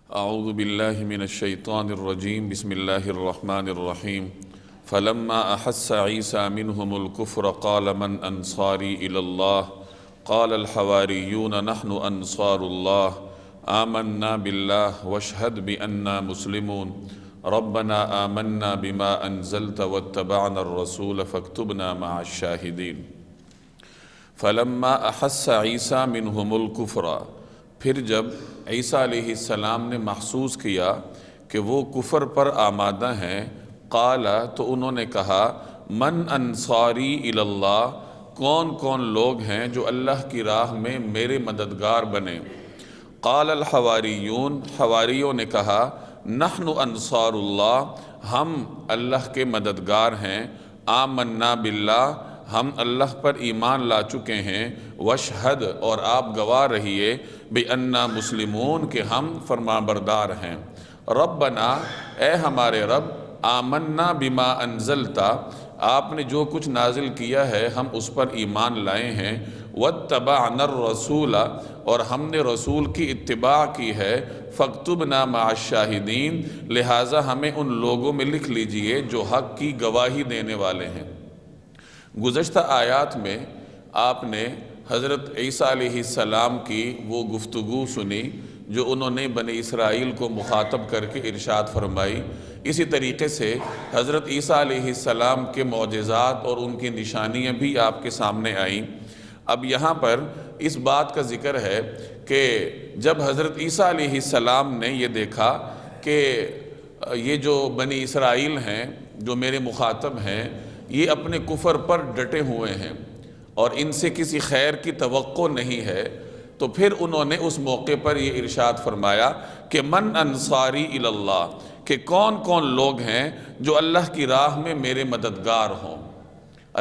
اعوذ باللہ من الشیطان الرجیم بسم اللہ الرحمن الرحیم فلما احس عیسیٰ منہم الکفر قال من انصاری الی اللہ قال الحواریون نحن انصار اللہ آمنا باللہ واشہد بأننا مسلمون ربنا آمنا بما انزلت واتبعنا الرسول فاکتبنا مع الشاہدین فلما احس عیسیٰ منہم الکفر، پھر جب عیسیٰ علیہ السلام نے محسوس کیا کہ وہ کفر پر آمادہ ہیں، قال، تو انہوں نے کہا، من انصاری الی اللہ، کون کون لوگ ہیں جو اللہ کی راہ میں میرے مددگار بنے؟ قال الحواریون، حواریوں نے کہا، نحن انصار اللہ، ہم اللہ کے مددگار ہیں، آمنا باللہ، ہم اللہ پر ایمان لا چکے ہیں، واشہد، اور آپ گواہ رہیے، بِأَنَّا مسلمون، کہ ہم فرمانبردار ہیں، ربنا، اے ہمارے رب، آمنا بما انزلتا، آپ نے جو کچھ نازل کیا ہے ہم اس پر ایمان لائے ہیں، واتبعنا الرسول، اور ہم نے رسول کی اتباع کی ہے، فاکتبنا مع الشاہدین، لہٰذا ہمیں ان لوگوں میں لکھ لیجئے جو حق کی گواہی دینے والے ہیں۔ گزشتہ آیات میں آپ نے حضرت عیسیٰ علیہ السلام کی وہ گفتگو سنی جو انہوں نے بنی اسرائیل کو مخاطب کر کے ارشاد فرمائی۔ اسی طریقے سے حضرت عیسیٰ علیہ السلام کے معجزات اور ان کی نشانیاں بھی آپ کے سامنے آئیں۔ اب یہاں پر اس بات کا ذکر ہے کہ جب حضرت عیسیٰ علیہ السلام نے یہ دیکھا کہ یہ جو بنی اسرائیل ہیں، جو میرے مخاطب ہیں، یہ اپنے کفر پر ڈٹے ہوئے ہیں اور ان سے کسی خیر کی توقع نہیں ہے، تو پھر انہوں نے اس موقع پر یہ ارشاد فرمایا کہ من انصاری الی اللہ، کہ کون کون لوگ ہیں جو اللہ کی راہ میں میرے مددگار ہوں،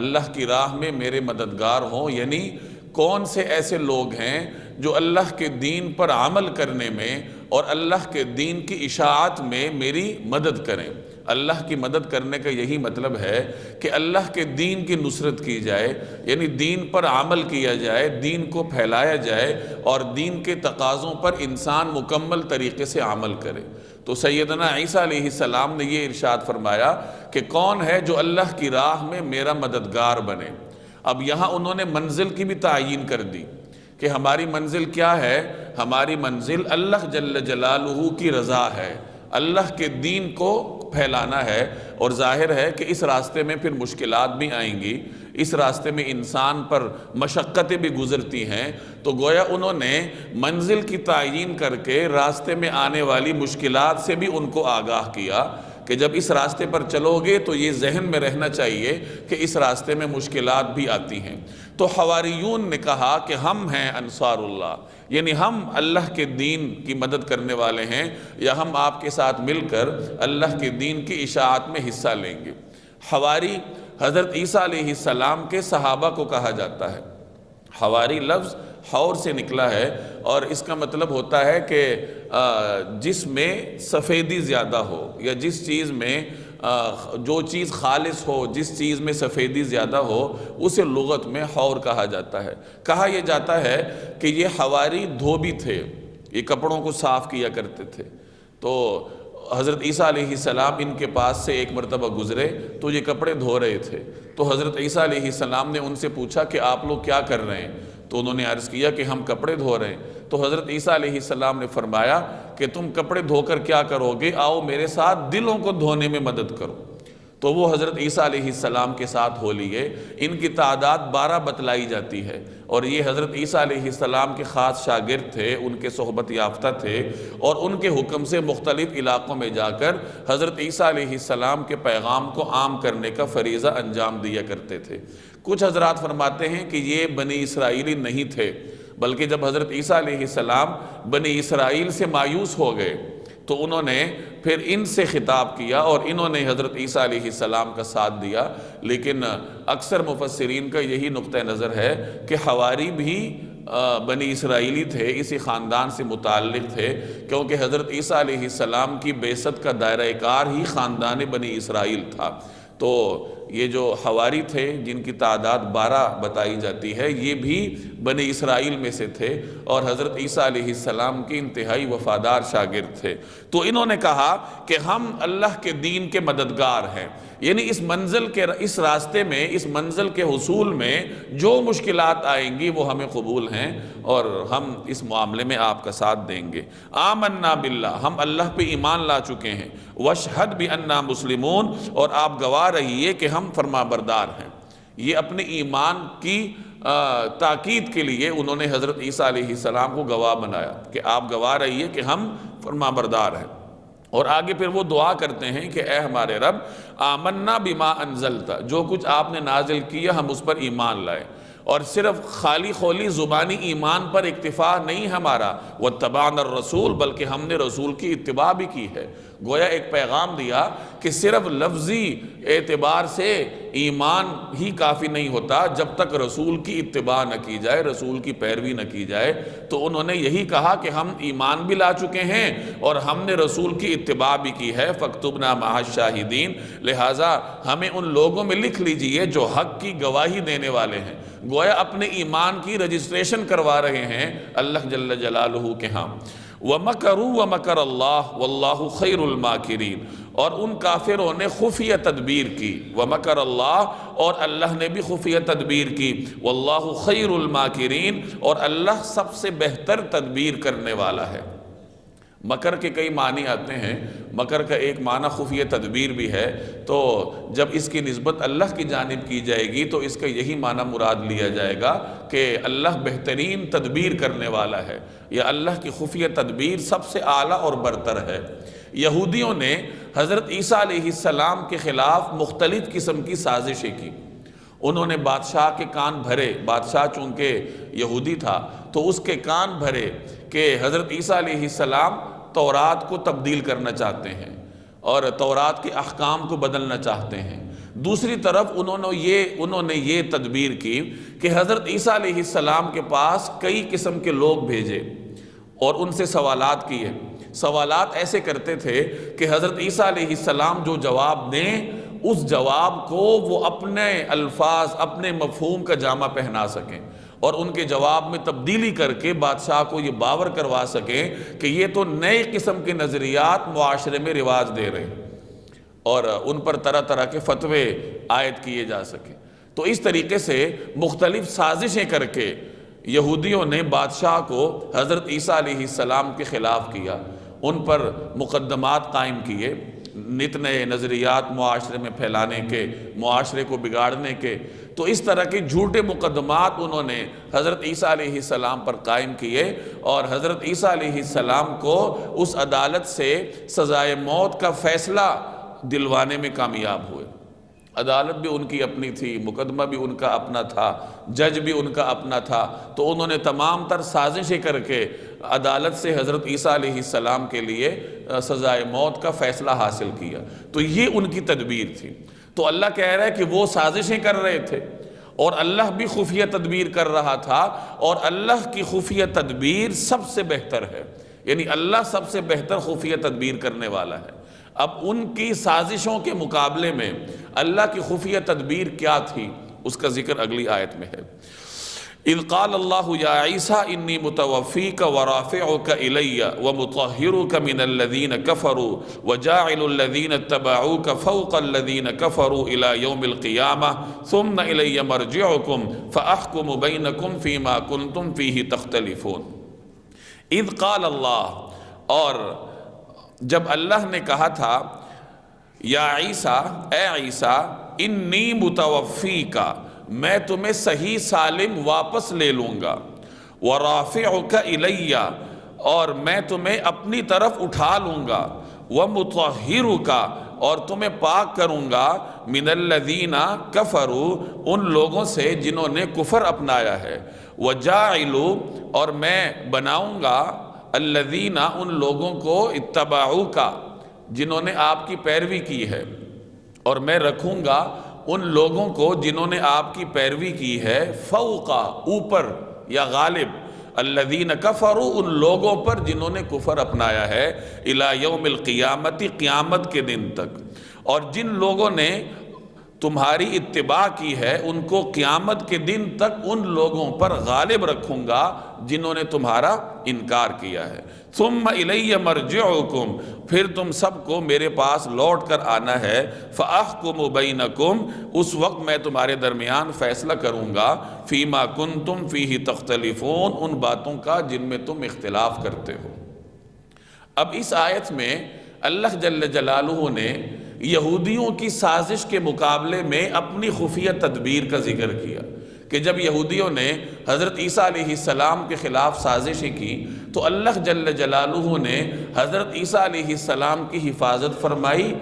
اللہ کی راہ میں میرے مددگار ہوں، یعنی کون سے ایسے لوگ ہیں جو اللہ کے دین پر عمل کرنے میں اور اللہ کے دین کی اشاعت میں میری مدد کریں۔ اللہ کی مدد کرنے کا یہی مطلب ہے کہ اللہ کے دین کی نصرت کی جائے، یعنی دین پر عمل کیا جائے، دین کو پھیلایا جائے اور دین کے تقاضوں پر انسان مکمل طریقے سے عمل کرے۔ تو سیدنا عیسیٰ علیہ السلام نے یہ ارشاد فرمایا کہ کون ہے جو اللہ کی راہ میں میرا مددگار بنے۔ اب یہاں انہوں نے منزل کی بھی تعیین کر دی کہ ہماری منزل کیا ہے؟ ہماری منزل اللہ جل جلالہ کی رضا ہے، اللہ کے دین کو پھیلانا ہے، اور ظاہر ہے کہ اس راستے میں پھر مشکلات بھی آئیں گی، اس راستے میں انسان پر مشقتیں بھی گزرتی ہیں، تو گویا انہوں نے منزل کی تعیین کر کے راستے میں آنے والی مشکلات سے بھی ان کو آگاہ کیا کہ جب اس راستے پر چلو گے تو یہ ذہن میں رہنا چاہیے کہ اس راستے میں مشکلات بھی آتی ہیں۔ تو حواریون نے کہا کہ ہم ہیں انصار اللہ، یعنی ہم اللہ کے دین کی مدد کرنے والے ہیں، یا ہم آپ کے ساتھ مل کر اللہ کے دین کی اشاعت میں حصہ لیں گے۔ حواری حضرت عیسیٰ علیہ السلام کے صحابہ کو کہا جاتا ہے۔ حواری لفظ حور سے نکلا ہے اور اس کا مطلب ہوتا ہے کہ جس میں سفیدی زیادہ ہو، یا جس چیز میں جو چیز خالص ہو، جس چیز میں سفیدی زیادہ ہو، اسے لغت میں حور کہا جاتا ہے۔ کہا یہ جاتا ہے کہ یہ حواری دھوبی تھے، یہ کپڑوں کو صاف کیا کرتے تھے، تو حضرت عیسیٰ علیہ السلام ان کے پاس سے ایک مرتبہ گزرے تو یہ کپڑے دھو رہے تھے، تو حضرت عیسیٰ علیہ السلام نے ان سے پوچھا کہ آپ لوگ کیا کر رہے ہیں؟ تو انہوں نے عرض کیا کہ ہم کپڑے دھو رہے ہیں۔ تو حضرت عیسیٰ علیہ السلام نے فرمایا کہ تم کپڑے دھو کر کیا کرو گے؟ آؤ میرے ساتھ دلوں کو دھونے میں مدد کرو۔ تو وہ حضرت عیسیٰ علیہ السلام کے ساتھ ہو لیے۔ ان کی تعداد 12 بتلائی جاتی ہے، اور یہ حضرت عیسیٰ علیہ السلام کے خاص شاگرد تھے، ان کے صحبت یافتہ تھے، اور ان کے حکم سے مختلف علاقوں میں جا کر حضرت عیسیٰ علیہ السلام کے پیغام کو عام کرنے کا فریضہ انجام دیا کرتے تھے۔ کچھ حضرات فرماتے ہیں کہ یہ بنی اسرائیلی نہیں تھے، بلکہ جب حضرت عیسیٰ علیہ السلام بنی اسرائیل سے مایوس ہو گئے تو انہوں نے پھر ان سے خطاب کیا اور انہوں نے حضرت عیسیٰ علیہ السلام کا ساتھ دیا۔ لیکن اکثر مفسرین کا یہی نقطہ نظر ہے کہ حواری بھی بنی اسرائیلی تھے، اسی خاندان سے متعلق تھے، کیونکہ حضرت عیسیٰ علیہ السلام کی بعثت کا دائرہ کار ہی خاندان بنی اسرائیل تھا۔ تو یہ جو حواری تھے جن کی تعداد 12 بتائی جاتی ہے، یہ بھی بنی اسرائیل میں سے تھے اور حضرت عیسیٰ علیہ السلام کے انتہائی وفادار شاگرد تھے۔ تو انہوں نے کہا کہ ہم اللہ کے دین کے مددگار ہیں، یعنی اس راستے میں، اس منزل کے حصول میں جو مشکلات آئیں گی وہ ہمیں قبول ہیں اور ہم اس معاملے میں آپ کا ساتھ دیں گے۔ آمنا باللہ، ہم اللہ پہ ایمان لا چکے ہیں، واشہد بأننا مسلمون، اور آپ گواہ رہیے کہ ہم فرما بردار ہیں۔ یہ اپنے ایمان کی تاکید کے لیے انہوں نے حضرت عیسیٰ علیہ السلام کو گواہ بنایا کہ آپ گواہ رہیے کہ ہم فرما بردار ہیں۔ اور آگے پھر وہ دعا کرتے ہیں کہ اے ہمارے رب، آمنا بما انزلت، جو کچھ آپ نے نازل کیا ہم اس پر ایمان لائے، اور صرف خالی خولی زبانی ایمان پر اکتفا نہیں ہمارا، واتبعنا الرسول، بلکہ ہم نے رسول کی اتباع بھی کی ہے۔ گویا ایک پیغام دیا کہ صرف لفظی اعتبار سے ایمان ہی کافی نہیں ہوتا، جب تک رسول کی اتباع نہ کی جائے، رسول کی پیروی نہ کی جائے۔ تو انہوں نے یہی کہا کہ ہم ایمان بھی لا چکے ہیں اور ہم نے رسول کی اتباع بھی کی ہے، فاکتبنا مع الشاہدین، لہٰذا ہمیں ان لوگوں میں لکھ لیجئے جو حق کی گواہی دینے والے ہیں۔ گویا اپنے ایمان کی رجسٹریشن کروا رہے ہیں اللہ جل جلالہ کے ہاں۔ وَمَكَرُوا وَمَكَرَ اللَّهُ وَاللَّهُ خَيْرُ الْمَاكِرِينَ، اور ان کافروں نے خفیہ تدبیر کی، وَمَكَرَ اللَّهُ، اور اللہ نے بھی خفیہ تدبیر کی، وَاللَّهُ خَيْرُ الْمَاكِرِينَ، اور اللہ سب سے بہتر تدبیر کرنے والا ہے۔ مکر کے کئی معنی آتے ہیں، مکر کا ایک معنی خفیہ تدبیر بھی ہے، تو جب اس کی نسبت اللہ کی جانب کی جائے گی تو اس کا یہی معنی مراد لیا جائے گا کہ اللہ بہترین تدبیر کرنے والا ہے، یا اللہ کی خفیہ تدبیر سب سے اعلیٰ اور برتر ہے۔ یہودیوں نے حضرت عیسیٰ علیہ السلام کے خلاف مختلف قسم کی سازشیں کی۔ انہوں نے بادشاہ کے کان بھرے، بادشاہ چونکہ یہودی تھا تو اس کے کان بھرے کہ حضرت عیسیٰ علیہ السلام تورات کو تبدیل کرنا چاہتے ہیں اور تورات کے احکام کو بدلنا چاہتے ہیں۔ دوسری طرف انہوں نے یہ تدبیر کی کہ حضرت عیسیٰ علیہ السلام کے پاس کئی قسم کے لوگ بھیجے اور ان سے سوالات کیے۔ سوالات ایسے کرتے تھے کہ حضرت عیسیٰ علیہ السلام جو جواب دیں اس جواب کو وہ اپنے الفاظ، اپنے مفہوم کا جامہ پہنا سکیں اور ان کے جواب میں تبدیلی کر کے بادشاہ کو یہ باور کروا سکیں کہ یہ تو نئے قسم کے نظریات معاشرے میں رواج دے رہے ہیں، اور ان پر طرح طرح کے فتوے عائد کیے جا سکیں۔ تو اس طریقے سے مختلف سازشیں کر کے یہودیوں نے بادشاہ کو حضرت عیسیٰ علیہ السلام کے خلاف کیا، ان پر مقدمات قائم کیے، نت نئے نظریات معاشرے میں پھیلانے کے، معاشرے کو بگاڑنے کے۔ تو اس طرح کے جھوٹے مقدمات انہوں نے حضرت عیسیٰ علیہ السلام پر قائم کیے اور حضرت عیسیٰ علیہ السلام کو اس عدالت سے سزائے موت کا فیصلہ دلوانے میں کامیاب ہوئے۔ عدالت بھی ان کی اپنی تھی، مقدمہ بھی ان کا اپنا تھا، جج بھی ان کا اپنا تھا، تو انہوں نے تمام تر سازشیں کر کے عدالت سے حضرت عیسیٰ علیہ السلام کے لیے سزائے موت کا فیصلہ حاصل کیا۔ تو یہ ان کی تدبیر تھی۔ تو اللہ کہہ رہا ہے کہ وہ سازشیں کر رہے تھے اور اللہ بھی خفیہ تدبیر کر رہا تھا، اور اللہ کی خفیہ تدبیر سب سے بہتر ہے، یعنی اللہ سب سے بہتر خفیہ تدبیر کرنے والا ہے۔ اب ان کی سازشوں کے مقابلے میں اللہ کی خفیہ تدبیر کیا تھی، اس کا ذکر اگلی آیت میں ہے۔ اذ قال اللہ یا عیسیٰ انی متوفیک ورافعک الی ومطہرک من الذین کفروا وجاعل الذین اتبعوک فوق الذین کفروا الی یوم القیامہ ثم الی مرجعکم فاحکم بینکم فیما کنتم فیہ تختلفون۔ اذ قال اللہ، اور جب اللہ نے کہا تھا یا عیسیٰ، اے عیسیٰ، انی متوفیکا، میں تمہیں صحیح سالم واپس لے لوں گا، ورافعک الی، اور میں تمہیں اپنی طرف اٹھا لوں گا، ومطہرک، اور تمہیں پاک کروں گا، من الذین کفروا، ان لوگوں سے جنہوں نے کفر اپنایا ہے، وجاعل، اور میں بناؤں گا، الذین، ان لوگوں کو، اتبعوک، جنہوں نے آپ کی پیروی کی ہے، اور میں رکھوں گا ان لوگوں کو جنہوں نے آپ کی پیروی کی ہے، فوقا، اوپر یا غالب، الذین کفروا، ان لوگوں پر جنہوں نے کفر اپنایا ہے، الی یوم القیامت، قیامت کے دن تک۔ اور جن لوگوں نے تمہاری اتباع کی ہے ان کو قیامت کے دن تک ان لوگوں پر غالب رکھوں گا جنہوں نے تمہارا انکار کیا ہے۔ ثم الی مرجعکم، پھر تم سب کو میرے پاس لوٹ کر آنا ہے، فاحکم بینکم، اس وقت میں تمہارے درمیان فیصلہ کروں گا، فیما کنتم فیہ تختلفون، ان باتوں کا جن میں تم اختلاف کرتے ہو۔ اب اس آیت میں اللہ جل جلالہ نے یہودیوں کی سازش کے مقابلے میں اپنی خفیہ تدبیر کا ذکر کیا کہ جب یہودیوں نے حضرت عیسیٰ علیہ السلام کے خلاف سازشیں کی تو اللہ جل جلالہ نے حضرت عیسیٰ علیہ السلام کی حفاظت فرمائی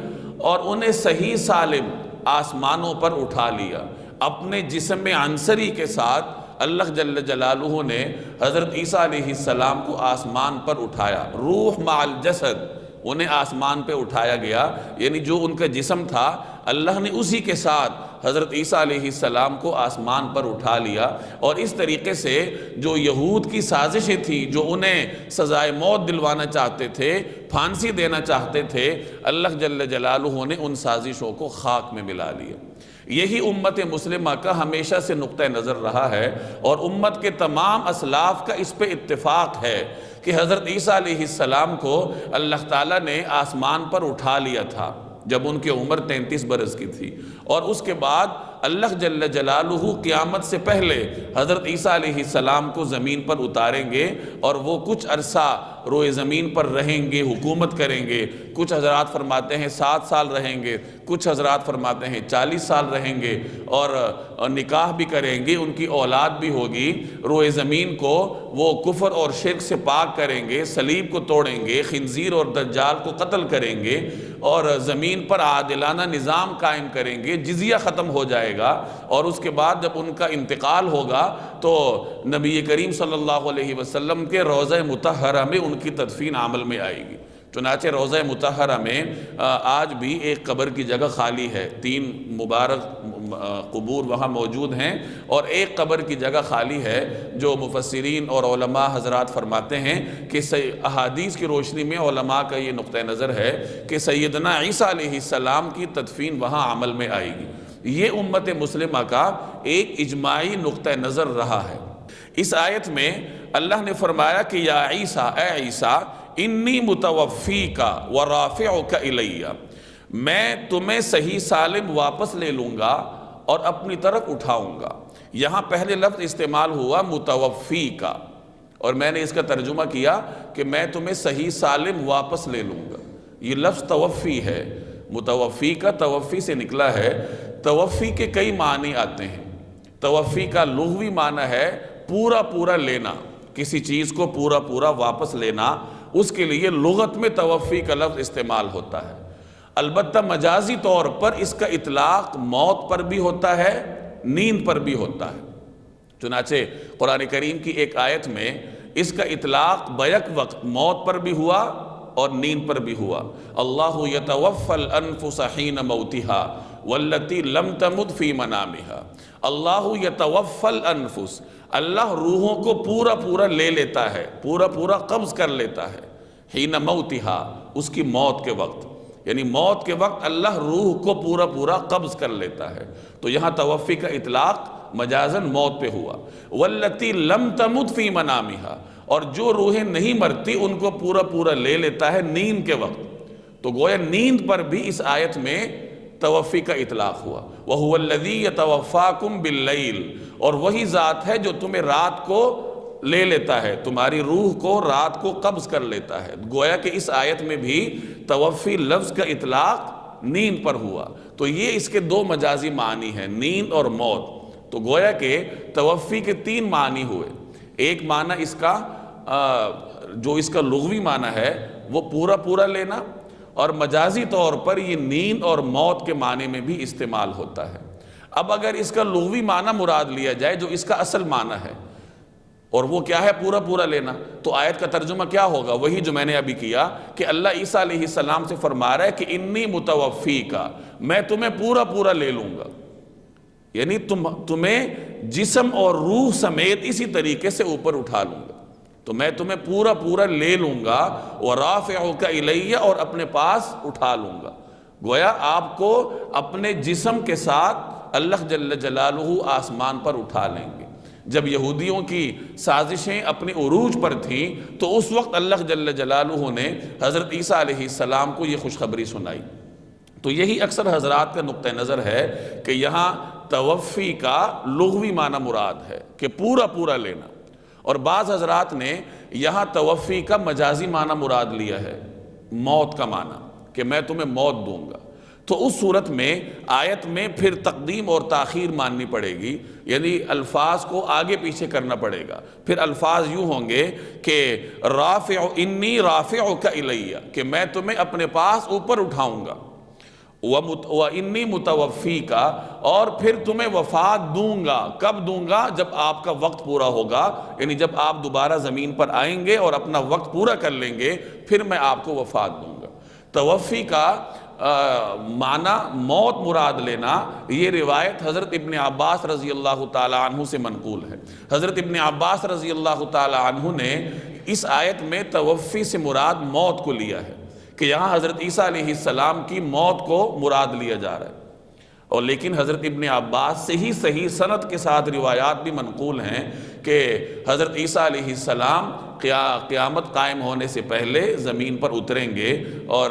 اور انہیں صحیح سالم آسمانوں پر اٹھا لیا۔ اپنے جسم عنصری کے ساتھ اللہ جل جلالہ نے حضرت عیسیٰ علیہ السلام کو آسمان پر اٹھایا، روح مع الجسد، انہیں آسمان پہ اٹھایا گیا، یعنی جو ان کا جسم تھا اللہ نے اسی کے ساتھ حضرت عیسیٰ علیہ السلام کو آسمان پر اٹھا لیا۔ اور اس طریقے سے جو یہود کی سازشیں تھیں، جو انہیں سزائے موت دلوانا چاہتے تھے، پھانسی دینا چاہتے تھے، اللہ جل جلالہ نے ان سازشوں کو خاک میں ملا لیا۔ یہی امت مسلمہ کا ہمیشہ سے نقطہ نظر رہا ہے اور امت کے تمام اسلاف کا اس پہ اتفاق ہے کہ حضرت عیسیٰ علیہ السلام کو اللہ تعالیٰ نے آسمان پر اٹھا لیا تھا جب ان کی عمر 33 برس کی تھی، اور اس کے بعد اللہ جل جلالہ قیامت سے پہلے حضرت عیسیٰ علیہ السلام کو زمین پر اتاریں گے اور وہ کچھ عرصہ روئے زمین پر رہیں گے، حکومت کریں گے۔ کچھ حضرات فرماتے ہیں 7 سال رہیں گے، کچھ حضرات فرماتے ہیں 40 سال رہیں گے، اور نکاح بھی کریں گے، ان کی اولاد بھی ہوگی۔ روئے زمین کو وہ کفر اور شرک سے پاک کریں گے، صلیب کو توڑیں گے، خنزیر اور دجال کو قتل کریں گے، اور زمین پر عادلانہ نظام قائم کریں گے، جزیہ ختم ہو جائے گا، اور اس کے بعد جب ان کا انتقال ہوگا تو نبی کریم صلی اللہ علیہ وسلم کے روضہ مطہرہ میں ان کی تدفین عمل میں آئے گی۔ چنانچہ روضہ مطہرہ میں آج بھی ایک قبر کی جگہ خالی ہے، 3 مبارک قبور وہاں موجود ہیں، اور ایک قبر کی جگہ خالی ہے، جو مفسرین اور علماء حضرات فرماتے ہیں کہ احادیث کی روشنی میں علماء کا یہ نقطہ نظر ہے کہ سیدنا عیسیٰ علیہ السلام کی تدفین وہاں عمل میں آئے گی۔ یہ امت مسلمہ کا ایک اجماعی نقطہ نظر رہا ہے۔ اس آیت میں اللہ نے فرمایا کہ یا عیسیٰ، اے عیسیٰ، انی متوفیک ورافعک الی، میں تمہیں صحیح سالم واپس لے لوں گا اور اپنی طرف اٹھاؤں گا۔ یہاں پہلے لفظ استعمال ہوا متوفیک، اور میں نے اس کا ترجمہ کیا کہ میں تمہیں صحیح سالم واپس لے لوں گا۔ یہ لفظ توفی ہے، متوفی کا توفی سے نکلا ہے۔ توفی کے کئی معنی آتے ہیں۔ توفی کا لغوی معنی ہے پورا پورا لینا، کسی چیز کو پورا پورا واپس لینا، اس کے لیے لغت میں توفی کا لفظ استعمال ہوتا ہے۔ البتہ مجازی طور پر اس کا اطلاق موت پر بھی ہوتا ہے، نیند پر بھی ہوتا ہے۔ چنانچہ قرآن کریم کی ایک آیت میں اس کا اطلاق بیک وقت موت پر بھی ہوا اور نیند پر بھی ہوا۔ اللہ یتوفی الانفس حین موتها واللتی لم تمت فی منامها۔ اللہ یتوفی الانفس، اللہ روحوں کو پورا پورا لے لیتا ہے، پورا پورا قبض کر لیتا ہے، حین موتها، اس کی موت کے وقت، یعنی موت کے وقت اللہ روح کو پورا پورا قبض کر لیتا ہے۔ تو یہاں توفی کا اطلاق مجازاً موت پہ ہوا۔ واللتی لم تمت فی منامها، اور جو روحیں نہیں مرتی ان کو پورا پورا لے لیتا ہے نیند کے وقت۔ تو گویا نیند پر بھی اس آیت میں توفی کا اطلاق ہوا۔ وَهُوَ الَّذِي يَتَوَفَّاكُمْ بِاللَّيْلِ، اور وہی ذات ہے جو تمہیں رات کو لے لیتا ہے، تمہاری روح کو رات کو قبض کر لیتا ہے۔ گویا کہ اس آیت میں بھی توفی لفظ کا اطلاق نیند پر ہوا۔ تو یہ اس کے 2 مجازی معنی ہیں، نیند اور موت۔ تو گویا کہ توفی کے 3 معنی ہوئے۔ ایک معنی اس کا جو اس کا لغوی معنی ہے وہ پورا پورا لینا، اور مجازی طور پر یہ نیند اور موت کے معنی میں بھی استعمال ہوتا ہے۔ اب اگر اس کا لغوی معنی مراد لیا جائے جو اس کا اصل معنی ہے، اور وہ کیا ہے پورا پورا لینا، تو آیت کا ترجمہ کیا ہوگا؟ وہی جو میں نے ابھی کیا کہ اللہ عیسیٰ علیہ السلام سے فرما رہا ہے کہ انی متوفیک، میں تمہیں پورا پورا لے لوں گا، یعنی تمہیں جسم اور روح سمیت اسی طریقے سے اوپر اٹھا لوں گا، تو میں تمہیں پورا پورا لے لوں گا، ورافعک الی، اور اپنے پاس اٹھا لوں گا۔ گویا آپ کو اپنے جسم کے ساتھ اللہ جل جلالہ آسمان پر اٹھا لیں گے۔ جب یہودیوں کی سازشیں اپنے عروج پر تھیں تو اس وقت اللہ جل جلالہ نے حضرت عیسیٰ علیہ السلام کو یہ خوشخبری سنائی۔ تو یہی اکثر حضرات کا نقطہ نظر ہے کہ یہاں توفی کا لغوی معنی مراد ہے کہ پورا پورا لینا، اور بعض حضرات نے یہاں توفی کا مجازی معنی مراد لیا ہے، موت کا معنی، کہ میں تمہیں موت دوں گا۔ تو اس صورت میں آیت میں پھر تقدیم اور تاخیر ماننی پڑے گی، یعنی الفاظ کو آگے پیچھے کرنا پڑے گا۔ پھر الفاظ یوں ہوں گے کہ انی رافعک الیہ، کہ میں تمہیں اپنے پاس اوپر اٹھاؤں گا، وَإِنِّي مُتَوَفِّيكَ، اور پھر تمہیں وفات دوں گا۔ کب دوں گا؟ جب آپ کا وقت پورا ہوگا، یعنی جب آپ دوبارہ زمین پر آئیں گے اور اپنا وقت پورا کر لیں گے، پھر میں آپ کو وفات دوں گا۔ توفی کا معنی موت مراد لینا، یہ روایت حضرت ابن عباس رضی اللہ تعالی عنہ سے منقول ہے۔ حضرت ابن عباس رضی اللہ تعالی عنہ نے اس آیت میں توفی سے مراد موت کو لیا ہے، کہ یہاں حضرت عیسیٰ علیہ السلام کی موت کو مراد لیا جا رہا ہے۔ اور لیکن حضرت ابن عباس سے ہی صحیح سند کے ساتھ روایات بھی منقول ہیں کہ حضرت عیسیٰ علیہ السلام قیامت قائم ہونے سے پہلے زمین پر اتریں گے اور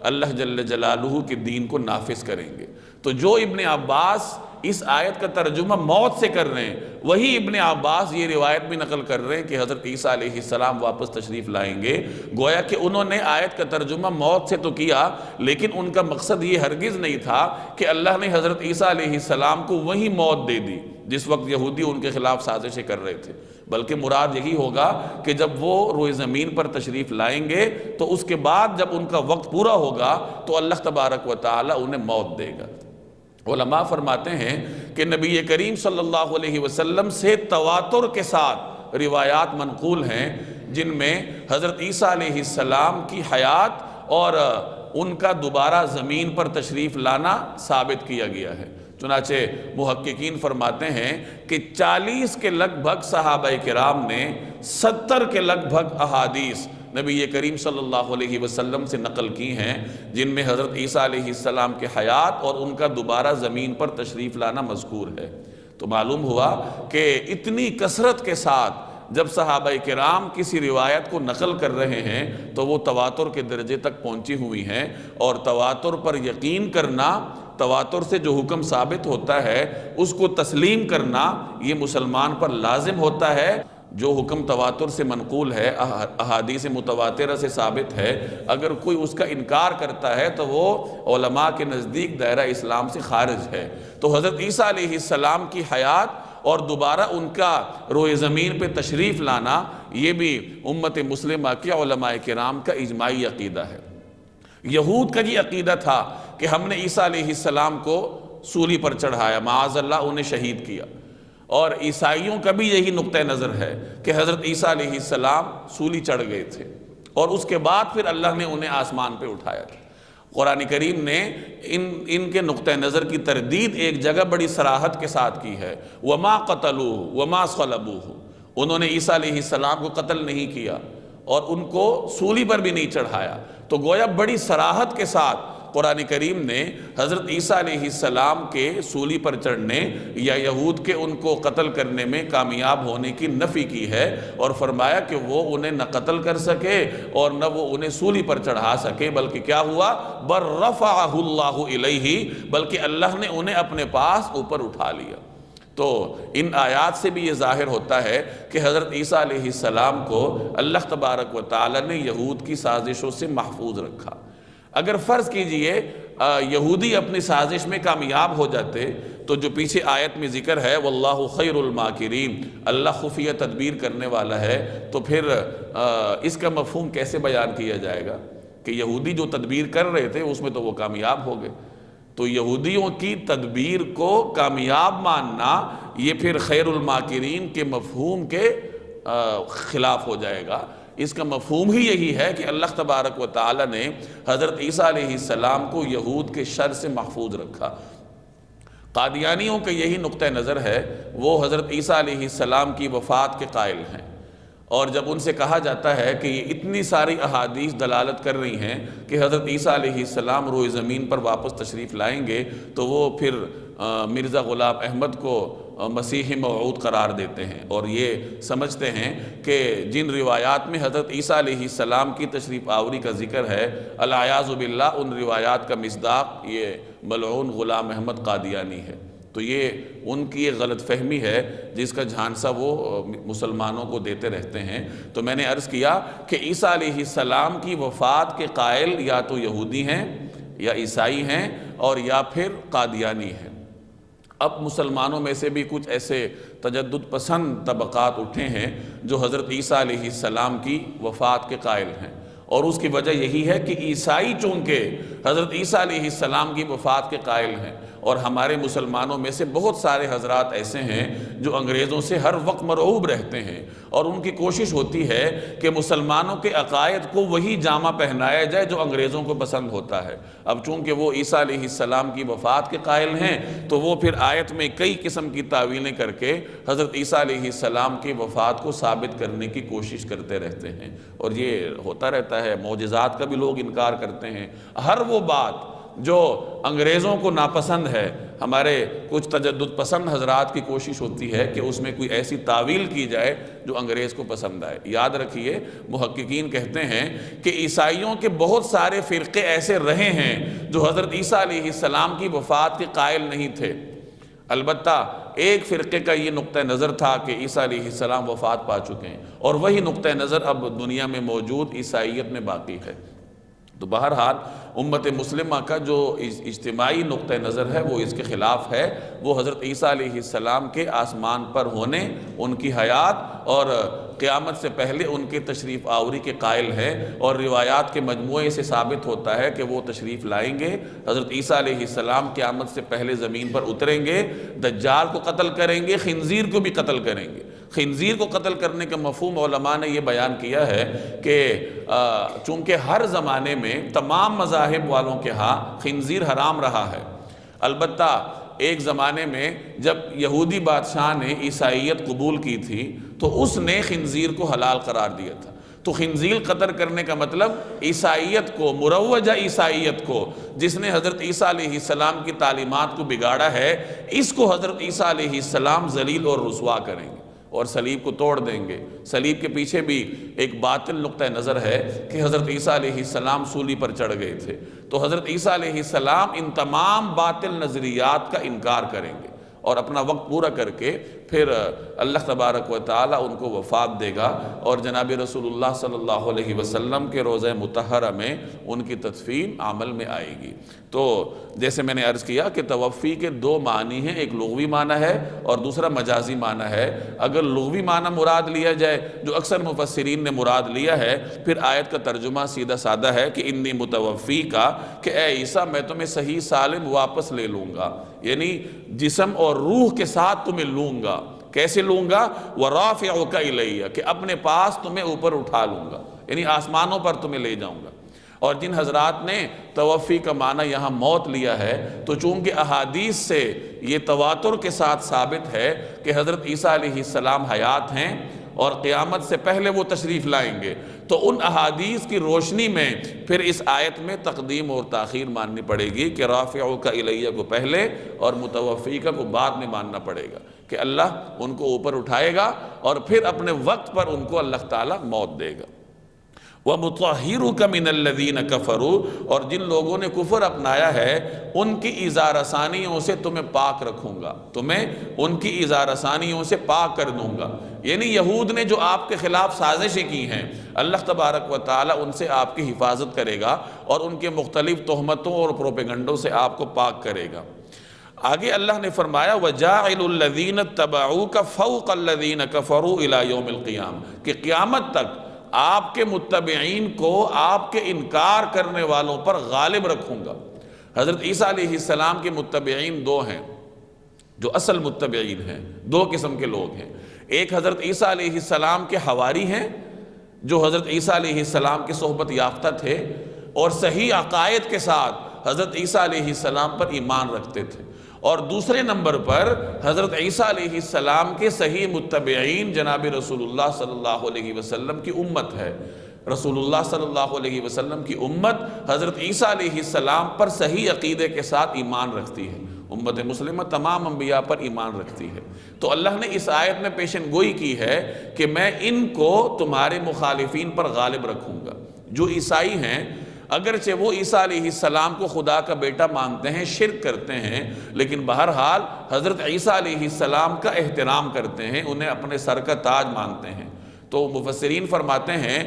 اللہ جل جلالہ کے دین کو نافذ کریں گے۔ تو جو ابن عباس اس آیت کا ترجمہ موت سے کر رہے ہیں، وہی ابن عباس یہ روایت بھی نقل کر رہے ہیں کہ حضرت عیسیٰ علیہ السلام واپس تشریف لائیں گے۔ گویا کہ انہوں نے آیت کا ترجمہ موت سے تو کیا، لیکن ان کا مقصد یہ ہرگز نہیں تھا کہ اللہ نے حضرت عیسیٰ علیہ السلام کو وہی موت دے دی جس وقت یہودی ان کے خلاف سازشیں کر رہے تھے، بلکہ مراد یہی ہوگا کہ جب وہ روئے زمین پر تشریف لائیں گے تو اس کے بعد جب ان کا وقت پورا ہوگا تو اللہ تبارک و تعالی انہیں موت دے گا۔ علماء فرماتے ہیں کہ نبی کریم صلی اللہ علیہ وسلم سے تواتر کے ساتھ روایات منقول ہیں جن میں حضرت عیسیٰ علیہ السلام کی حیات اور ان کا دوبارہ زمین پر تشریف لانا ثابت کیا گیا ہے۔ چنانچہ محققین فرماتے ہیں کہ 40 کے لگ بھگ صحابہ کرام نے 70 کے لگ بھگ احادیث نبی کریم صلی اللہ علیہ وسلم سے نقل کی ہیں جن میں حضرت عیسیٰ علیہ السلام کے حیات اور ان کا دوبارہ زمین پر تشریف لانا مذکور ہے۔ تو معلوم ہوا کہ اتنی کثرت کے ساتھ جب صحابہ کرام کسی روایت کو نقل کر رہے ہیں تو وہ تواتر کے درجے تک پہنچی ہوئی ہیں، اور تواتر پر یقین کرنا، تواتر سے جو حکم ثابت ہوتا ہے اس کو تسلیم کرنا، یہ مسلمان پر لازم ہوتا ہے۔ جو حکم تواتر سے منقول ہے، احادیث متواترہ سے ثابت ہے، اگر کوئی اس کا انکار کرتا ہے تو وہ علماء کے نزدیک دائرہ اسلام سے خارج ہے۔ تو حضرت عیسیٰ علیہ السلام کی حیات اور دوبارہ ان کا روئے زمین پہ تشریف لانا، یہ بھی امت مسلمہ کے علماء کرام کا اجماعی عقیدہ ہے۔ یہود کا یہ عقیدہ تھا کہ ہم نے عیسیٰ علیہ السلام کو سولی پر چڑھایا، معاذ اللہ انہیں شہید کیا، اور عیسائیوں کا بھی یہی نقطہ نظر ہے کہ حضرت عیسیٰ علیہ السلام سولی چڑھ گئے تھے اور اس کے بعد پھر اللہ نے انہیں آسمان پہ اٹھایا تھا۔ قرآن کریم نے ان کے نقطہ نظر کی تردید ایک جگہ بڑی صراحت کے ساتھ کی ہے، وَمَا قَتَلُوهُ وَمَا صَلَبُوهُ، انہوں نے عیسیٰ علیہ السلام کو قتل نہیں کیا اور ان کو سولی پر بھی نہیں چڑھایا۔ تو گویا بڑی صراحت کے ساتھ قرآن کریم نے حضرت عیسیٰ علیہ السلام کے سولی پر چڑھنے یا یہود کے ان کو قتل کرنے میں کامیاب ہونے کی نفی کی ہے، اور فرمایا کہ وہ انہیں نہ قتل کر سکے اور نہ وہ انہیں سولی پر چڑھا سکے، بلکہ کیا ہوا؟ بَلْ رَفَعَهُ اللَّهُ إِلَيْهِ، بلکہ اللہ نے انہیں اپنے پاس اوپر اٹھا لیا۔ تو ان آیات سے بھی یہ ظاہر ہوتا ہے کہ حضرت عیسیٰ علیہ السلام کو اللہ تبارک و تعالی نے یہود کی سازشوں سے محفوظ رکھا۔ اگر فرض کیجئے یہودی اپنی سازش میں کامیاب ہو جاتے تو جو پیچھے آیت میں ذکر ہے واللہ خیر الماکرین، اللہ خفیہ تدبیر کرنے والا ہے، تو پھر اس کا مفہوم کیسے بیان کیا جائے گا کہ یہودی جو تدبیر کر رہے تھے اس میں تو وہ کامیاب ہو گئے؟ تو یہودیوں کی تدبیر کو کامیاب ماننا یہ پھر خیر الماکرین کے مفہوم کے خلاف ہو جائے گا۔ اس کا مفہوم ہی یہی ہے کہ اللہ تبارک و تعالی نے حضرت عیسیٰ علیہ السلام کو یہود کے شر سے محفوظ رکھا۔ قادیانیوں کا یہی نقطہ نظر ہے، وہ حضرت عیسیٰ علیہ السلام کی وفات کے قائل ہیں، اور جب ان سے کہا جاتا ہے کہ یہ اتنی ساری احادیث دلالت کر رہی ہیں کہ حضرت عیسیٰ علیہ السلام روئے زمین پر واپس تشریف لائیں گے، تو وہ پھر مرزا غلام احمد کو مسیح موعود قرار دیتے ہیں، اور یہ سمجھتے ہیں کہ جن روایات میں حضرت عیسیٰ علیہ السلام کی تشریف آوری کا ذکر ہے، العیاذ باللہ ان روایات کا مصداق یہ ملعون غلام احمد قادیانی ہے۔ تو یہ ان کی ایک غلط فہمی ہے جس کا جھانسا وہ مسلمانوں کو دیتے رہتے ہیں۔ تو میں نے عرض کیا کہ عیسیٰ علیہ السلام کی وفات کے قائل یا تو یہودی ہیں یا عیسائی ہیں اور یا پھر قادیانی ہیں۔ اب مسلمانوں میں سے بھی کچھ ایسے تجدد پسند طبقات اٹھے ہیں جو حضرت عیسیٰ علیہ السلام کی وفات کے قائل ہیں، اور اس کی وجہ یہی ہے کہ عیسائی چونکہ حضرت عیسیٰ علیہ السلام کی وفات کے قائل ہیں، اور ہمارے مسلمانوں میں سے بہت سارے حضرات ایسے ہیں جو انگریزوں سے ہر وقت مرعوب رہتے ہیں، اور ان کی کوشش ہوتی ہے کہ مسلمانوں کے عقائد کو وہی جامہ پہنایا جائے جو انگریزوں کو پسند ہوتا ہے۔ اب چونکہ وہ عیسیٰ علیہ السلام کی وفات کے قائل ہیں، تو وہ پھر آیت میں کئی قسم کی تعویلیں کر کے حضرت عیسیٰ علیہ السلام کی وفات کو ثابت کرنے کی کوشش کرتے رہتے ہیں، اور یہ ہوتا رہتا ہے۔ معجزات کا بھی لوگ انکار کرتے ہیں۔ ہر وہ بات جو انگریزوں کو ناپسند ہے، ہمارے کچھ تجدد پسند حضرات کی کوشش ہوتی ہے کہ اس میں کوئی ایسی تعویل کی جائے جو انگریز کو پسند آئے۔ یاد رکھیے، محققین کہتے ہیں کہ عیسائیوں کے بہت سارے فرقے ایسے رہے ہیں جو حضرت عیسیٰ علیہ السلام کی وفات کے قائل نہیں تھے۔ البتہ ایک فرقے کا یہ نقطہ نظر تھا کہ عیسیٰ علیہ السلام وفات پا چکے ہیں، اور وہی نقطہ نظر اب دنیا میں موجود عیسائیت میں باقی ہے۔ تو بہرحال امت مسلمہ کا جو اجتماعی نقطہ نظر ہے وہ اس کے خلاف ہے۔ وہ حضرت عیسیٰ علیہ السلام کے آسمان پر ہونے، ان کی حیات اور قیامت سے پہلے ان کے تشریف آوری کے قائل ہے، اور روایات کے مجموعے سے ثابت ہوتا ہے کہ وہ تشریف لائیں گے۔ حضرت عیسیٰ علیہ السلام قیامت سے پہلے زمین پر اتریں گے، دجال کو قتل کریں گے، خنزیر کو بھی قتل کریں گے۔ خنزیر کو قتل کرنے کا مفہوم علماء نے یہ بیان کیا ہے کہ چونکہ ہر زمانے میں تمام مذاہب والوں کے ہاں خنزیر حرام رہا ہے، البتہ ایک زمانے میں جب یہودی بادشاہ نے عیسائیت قبول کی تھی تو اس نے خنزیر کو حلال قرار دیا تھا۔ تو خنزیر قتل کرنے کا مطلب عیسائیت کو، مروجہ عیسائیت کو، جس نے حضرت عیسیٰ علیہ السلام کی تعلیمات کو بگاڑا ہے، اس کو حضرت عیسیٰ علیہ السلام ذلیل اور رسوا کریں گے اور صلیب کو توڑ دیں گے۔ صلیب کے پیچھے بھی ایک باطل نقطہ نظر ہے کہ حضرت عیسیٰ علیہ السلام سولی پر چڑھ گئے تھے، تو حضرت عیسیٰ علیہ السلام ان تمام باطل نظریات کا انکار کریں گے، اور اپنا وقت پورا کر کے پھر اللہ تبارک و تعالیٰ ان کو وفات دے گا، اور جناب رسول اللہ صلی اللہ علیہ وسلم کے روضہ مطہرہ میں ان کی تدفین عمل میں آئے گی۔ تو جیسے میں نے عرض کیا کہ توفی کے دو معنی ہیں، ایک لغوی معنی ہے اور دوسرا مجازی معنی ہے۔ اگر لغوی معنی مراد لیا جائے، جو اکثر مفسرین نے مراد لیا ہے، پھر آیت کا ترجمہ سیدھا سادہ ہے کہ انی متوفی کا، کہ اے عیسیٰ میں تمہیں صحیح سالم واپس لے لوں گا، یعنی جسم اور روح کے ساتھ تمہیں لوں گا۔ کیسے لوں گا؟ وَرَافِعُكَ إِلَيَّ، کہ اپنے پاس تمہیں اوپر اٹھا لوں گا، یعنی آسمانوں پر تمہیں لے جاؤں گا۔ اور جن حضرات نے توفی کا معنی یہاں موت لیا ہے، تو چونکہ احادیث سے یہ تواتر کے ساتھ ثابت ہے کہ حضرت عیسیٰ علیہ السلام حیات ہیں اور قیامت سے پہلے وہ تشریف لائیں گے، تو ان احادیث کی روشنی میں پھر اس آیت میں تقدیم اور تاخیر ماننی پڑے گی کہ رافعک الیہ کو پہلے اور متوفیک کو بعد میں ماننا پڑے گا، کہ اللہ ان کو اوپر اٹھائے گا اور پھر اپنے وقت پر ان کو اللہ تعالیٰ موت دے گا۔ وَمُطَهِّرُكَ مِنَ الَّذِينَ كَفَرُوا، اور جن لوگوں نے کفر اپنایا ہے ان کی ایذا رسانیوں سے تمہیں پاک رکھوں گا، تمہیں ان کی ایذا رسانیوں سے پاک کر دوں گا۔ یعنی یہود نے جو آپ کے خلاف سازشیں کی ہیں، اللہ تبارک و تعالیٰ ان سے آپ کی حفاظت کرے گا اور ان کے مختلف تہمتوں اور پروپیگنڈوں سے آپ کو پاک کرے گا۔ آگے اللہ نے فرمایا وَجَاعِلُ الَّذِينَ اتَّبَعُوكَ فَوْقَ الَّذِينَ كَفَرُوا إِلَى يَوْمِ الْقِيَامَةِ، کہ قیامت تک آپ کے متبعین کو آپ کے انکار کرنے والوں پر غالب رکھوں گا۔ حضرت عیسیٰ علیہ السلام کے متبعین دو ہیں، جو اصل متبعین ہیں، دو قسم کے لوگ ہیں۔ ایک حضرت عیسیٰ علیہ السلام کے حواری ہیں، جو حضرت عیسیٰ علیہ السلام کے صحبت یافتہ تھے اور صحیح عقائد کے ساتھ حضرت عیسیٰ علیہ السلام پر ایمان رکھتے تھے، اور دوسرے نمبر پر حضرت عیسیٰ علیہ السلام کے صحیح متبعین جناب رسول اللہ صلی اللہ علیہ وسلم کی امت ہے۔ رسول اللہ صلی اللہ علیہ وسلم کی امت حضرت عیسیٰ علیہ السلام پر صحیح عقیدے کے ساتھ ایمان رکھتی ہے۔ امت مسلمہ تمام انبیاء پر ایمان رکھتی ہے۔ تو اللہ نے اس آیت میں پیشن گوئی کی ہے کہ میں ان کو تمہارے مخالفین پر غالب رکھوں گا۔ جو عیسائی ہیں، اگرچہ وہ عیسیٰ علیہ السلام کو خدا کا بیٹا مانتے ہیں، شرک کرتے ہیں، لیکن بہرحال حضرت عیسیٰ علیہ السلام کا احترام کرتے ہیں، انہیں اپنے سر کا تاج مانتے ہیں۔ تو مفسرین فرماتے ہیں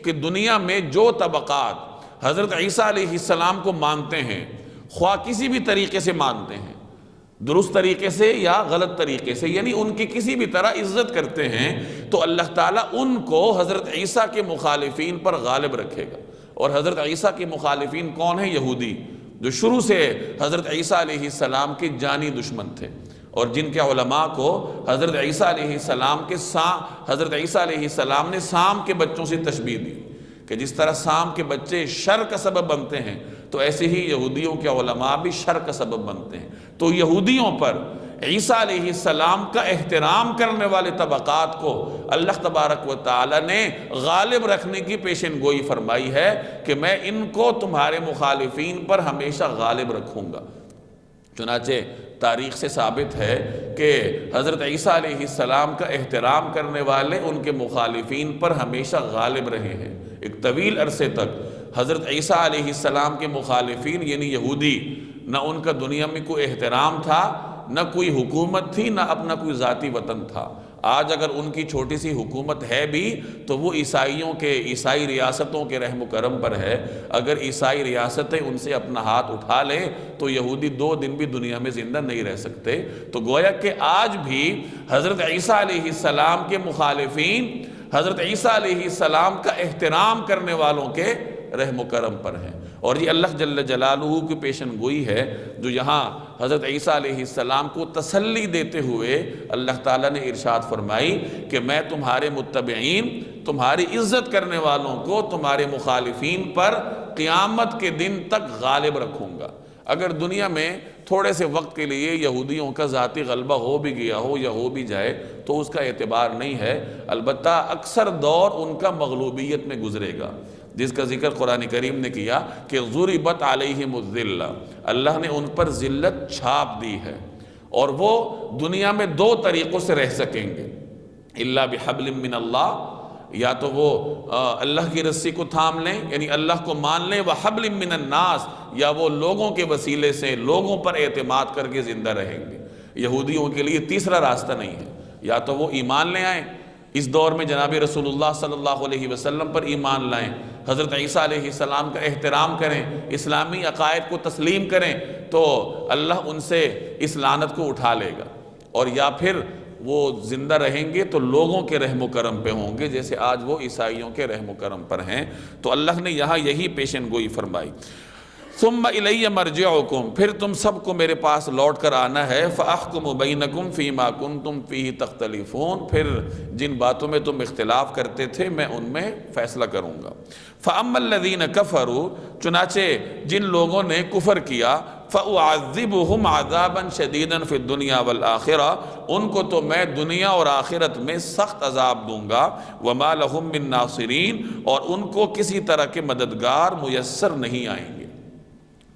کہ دنیا میں جو طبقات حضرت عیسیٰ علیہ السلام کو مانتے ہیں، خواہ کسی بھی طریقے سے مانتے ہیں، درست طریقے سے یا غلط طریقے سے، یعنی ان کی کسی بھی طرح عزت کرتے ہیں، تو اللہ تعالیٰ ان کو حضرت عیسیٰ کے مخالفین پر غالب رکھے گا۔ اور حضرت عیسیٰ کے مخالفین کون ہیں؟ یہودی، جو شروع سے حضرت عیسیٰ علیہ السلام کے جانی دشمن تھے، اور جن کے علماء کو حضرت عیسیٰ علیہ السلام نے سام کے بچوں سے تشبیہ دی کہ جس طرح سام کے بچے شر کا سبب بنتے ہیں، تو ایسے ہی یہودیوں کے علماء بھی شر کا سبب بنتے ہیں۔ تو یہودیوں پر عیسیٰ علیہ السلام کا احترام کرنے والے طبقات کو اللہ تبارک و تعالی نے غالب رکھنے کی پیشن گوئی فرمائی ہے کہ میں ان کو تمہارے مخالفین پر ہمیشہ غالب رکھوں گا۔ چنانچہ تاریخ سے ثابت ہے کہ حضرت عیسیٰ علیہ السلام کا احترام کرنے والے ان کے مخالفین پر ہمیشہ غالب رہے ہیں۔ ایک طویل عرصے تک حضرت عیسیٰ علیہ السلام کے مخالفین یعنی یہودی، نہ ان کا دنیا میں کوئی احترام تھا، نہ کوئی حکومت تھی، نہ اپنا کوئی ذاتی وطن تھا۔ آج اگر ان کی چھوٹی سی حکومت ہے بھی تو وہ عیسائی ریاستوں کے رحم و کرم پر ہے۔ اگر عیسائی ریاستیں ان سے اپنا ہاتھ اٹھا لیں تو یہودی 2 دن بھی دنیا میں زندہ نہیں رہ سکتے۔ تو گویا کہ آج بھی حضرت عیسیٰ علیہ السلام کے مخالفین حضرت عیسیٰ علیہ السلام کا احترام کرنے والوں کے رحم و کرم پر ہیں۔ اور یہ اللہ جل جلالہ کی پیشن گوئی ہے جو یہاں حضرت عیسیٰ علیہ السلام کو تسلی دیتے ہوئے اللہ تعالیٰ نے ارشاد فرمائی کہ میں تمہارے متبعین، تمہاری عزت کرنے والوں کو تمہارے مخالفین پر قیامت کے دن تک غالب رکھوں گا۔ اگر دنیا میں تھوڑے سے وقت کے لیے یہودیوں کا ذاتی غلبہ ہو بھی گیا ہو یا ہو بھی جائے تو اس کا اعتبار نہیں ہے، البتہ اکثر دور ان کا مغلوبیت میں گزرے گا، جس کا ذکر قرآن کریم نے کیا کہ ضربت علیہم الذلہ، اللہ نے ان پر ذلت چھاپ دی ہے، اور وہ دنیا میں 2 طریقوں سے رہ سکیں گے، الا بحبل من اللہ، یا تو وہ اللہ کی رسی کو تھام لیں یعنی اللہ کو مان لیں، وحبل من الناس، یا وہ لوگوں کے وسیلے سے لوگوں پر اعتماد کر کے زندہ رہیں گے۔ یہودیوں کے لیے تیسرا راستہ نہیں ہے، یا تو وہ ایمان لے آئیں، اس دور میں جناب رسول اللہ صلی اللہ علیہ وسلم پر ایمان لائیں، حضرت عیسیٰ علیہ السلام کا احترام کریں، اسلامی عقائد کو تسلیم کریں، تو اللہ ان سے اس لعنت کو اٹھا لے گا، اور یا پھر وہ زندہ رہیں گے تو لوگوں کے رحم و کرم پہ ہوں گے جیسے آج وہ عیسائیوں کے رحم و کرم پر ہیں۔ تو اللہ نے یہاں یہی پیشن گوئی فرمائی۔ ثم الی مرجعکم، پھر تم سب کو میرے پاس لوٹ کر آنا ہے، فاحکم بینکم فیما کنتم فیہ تختلفون، پھر جن باتوں میں تم اختلاف کرتے تھے میں ان میں فیصلہ کروں گا۔ فاما الذین کفروا، چنانچہ جن لوگوں نے کفر کیا، فاعذبہم عذابا شدیدا فی الدنیا والآخرہ، ان کو تو میں دنیا اور آخرت میں سخت عذاب دوں گا، وما لہم من ناصرین، اور ان کو کسی طرح کے مددگار میسر نہیں آئیں گے۔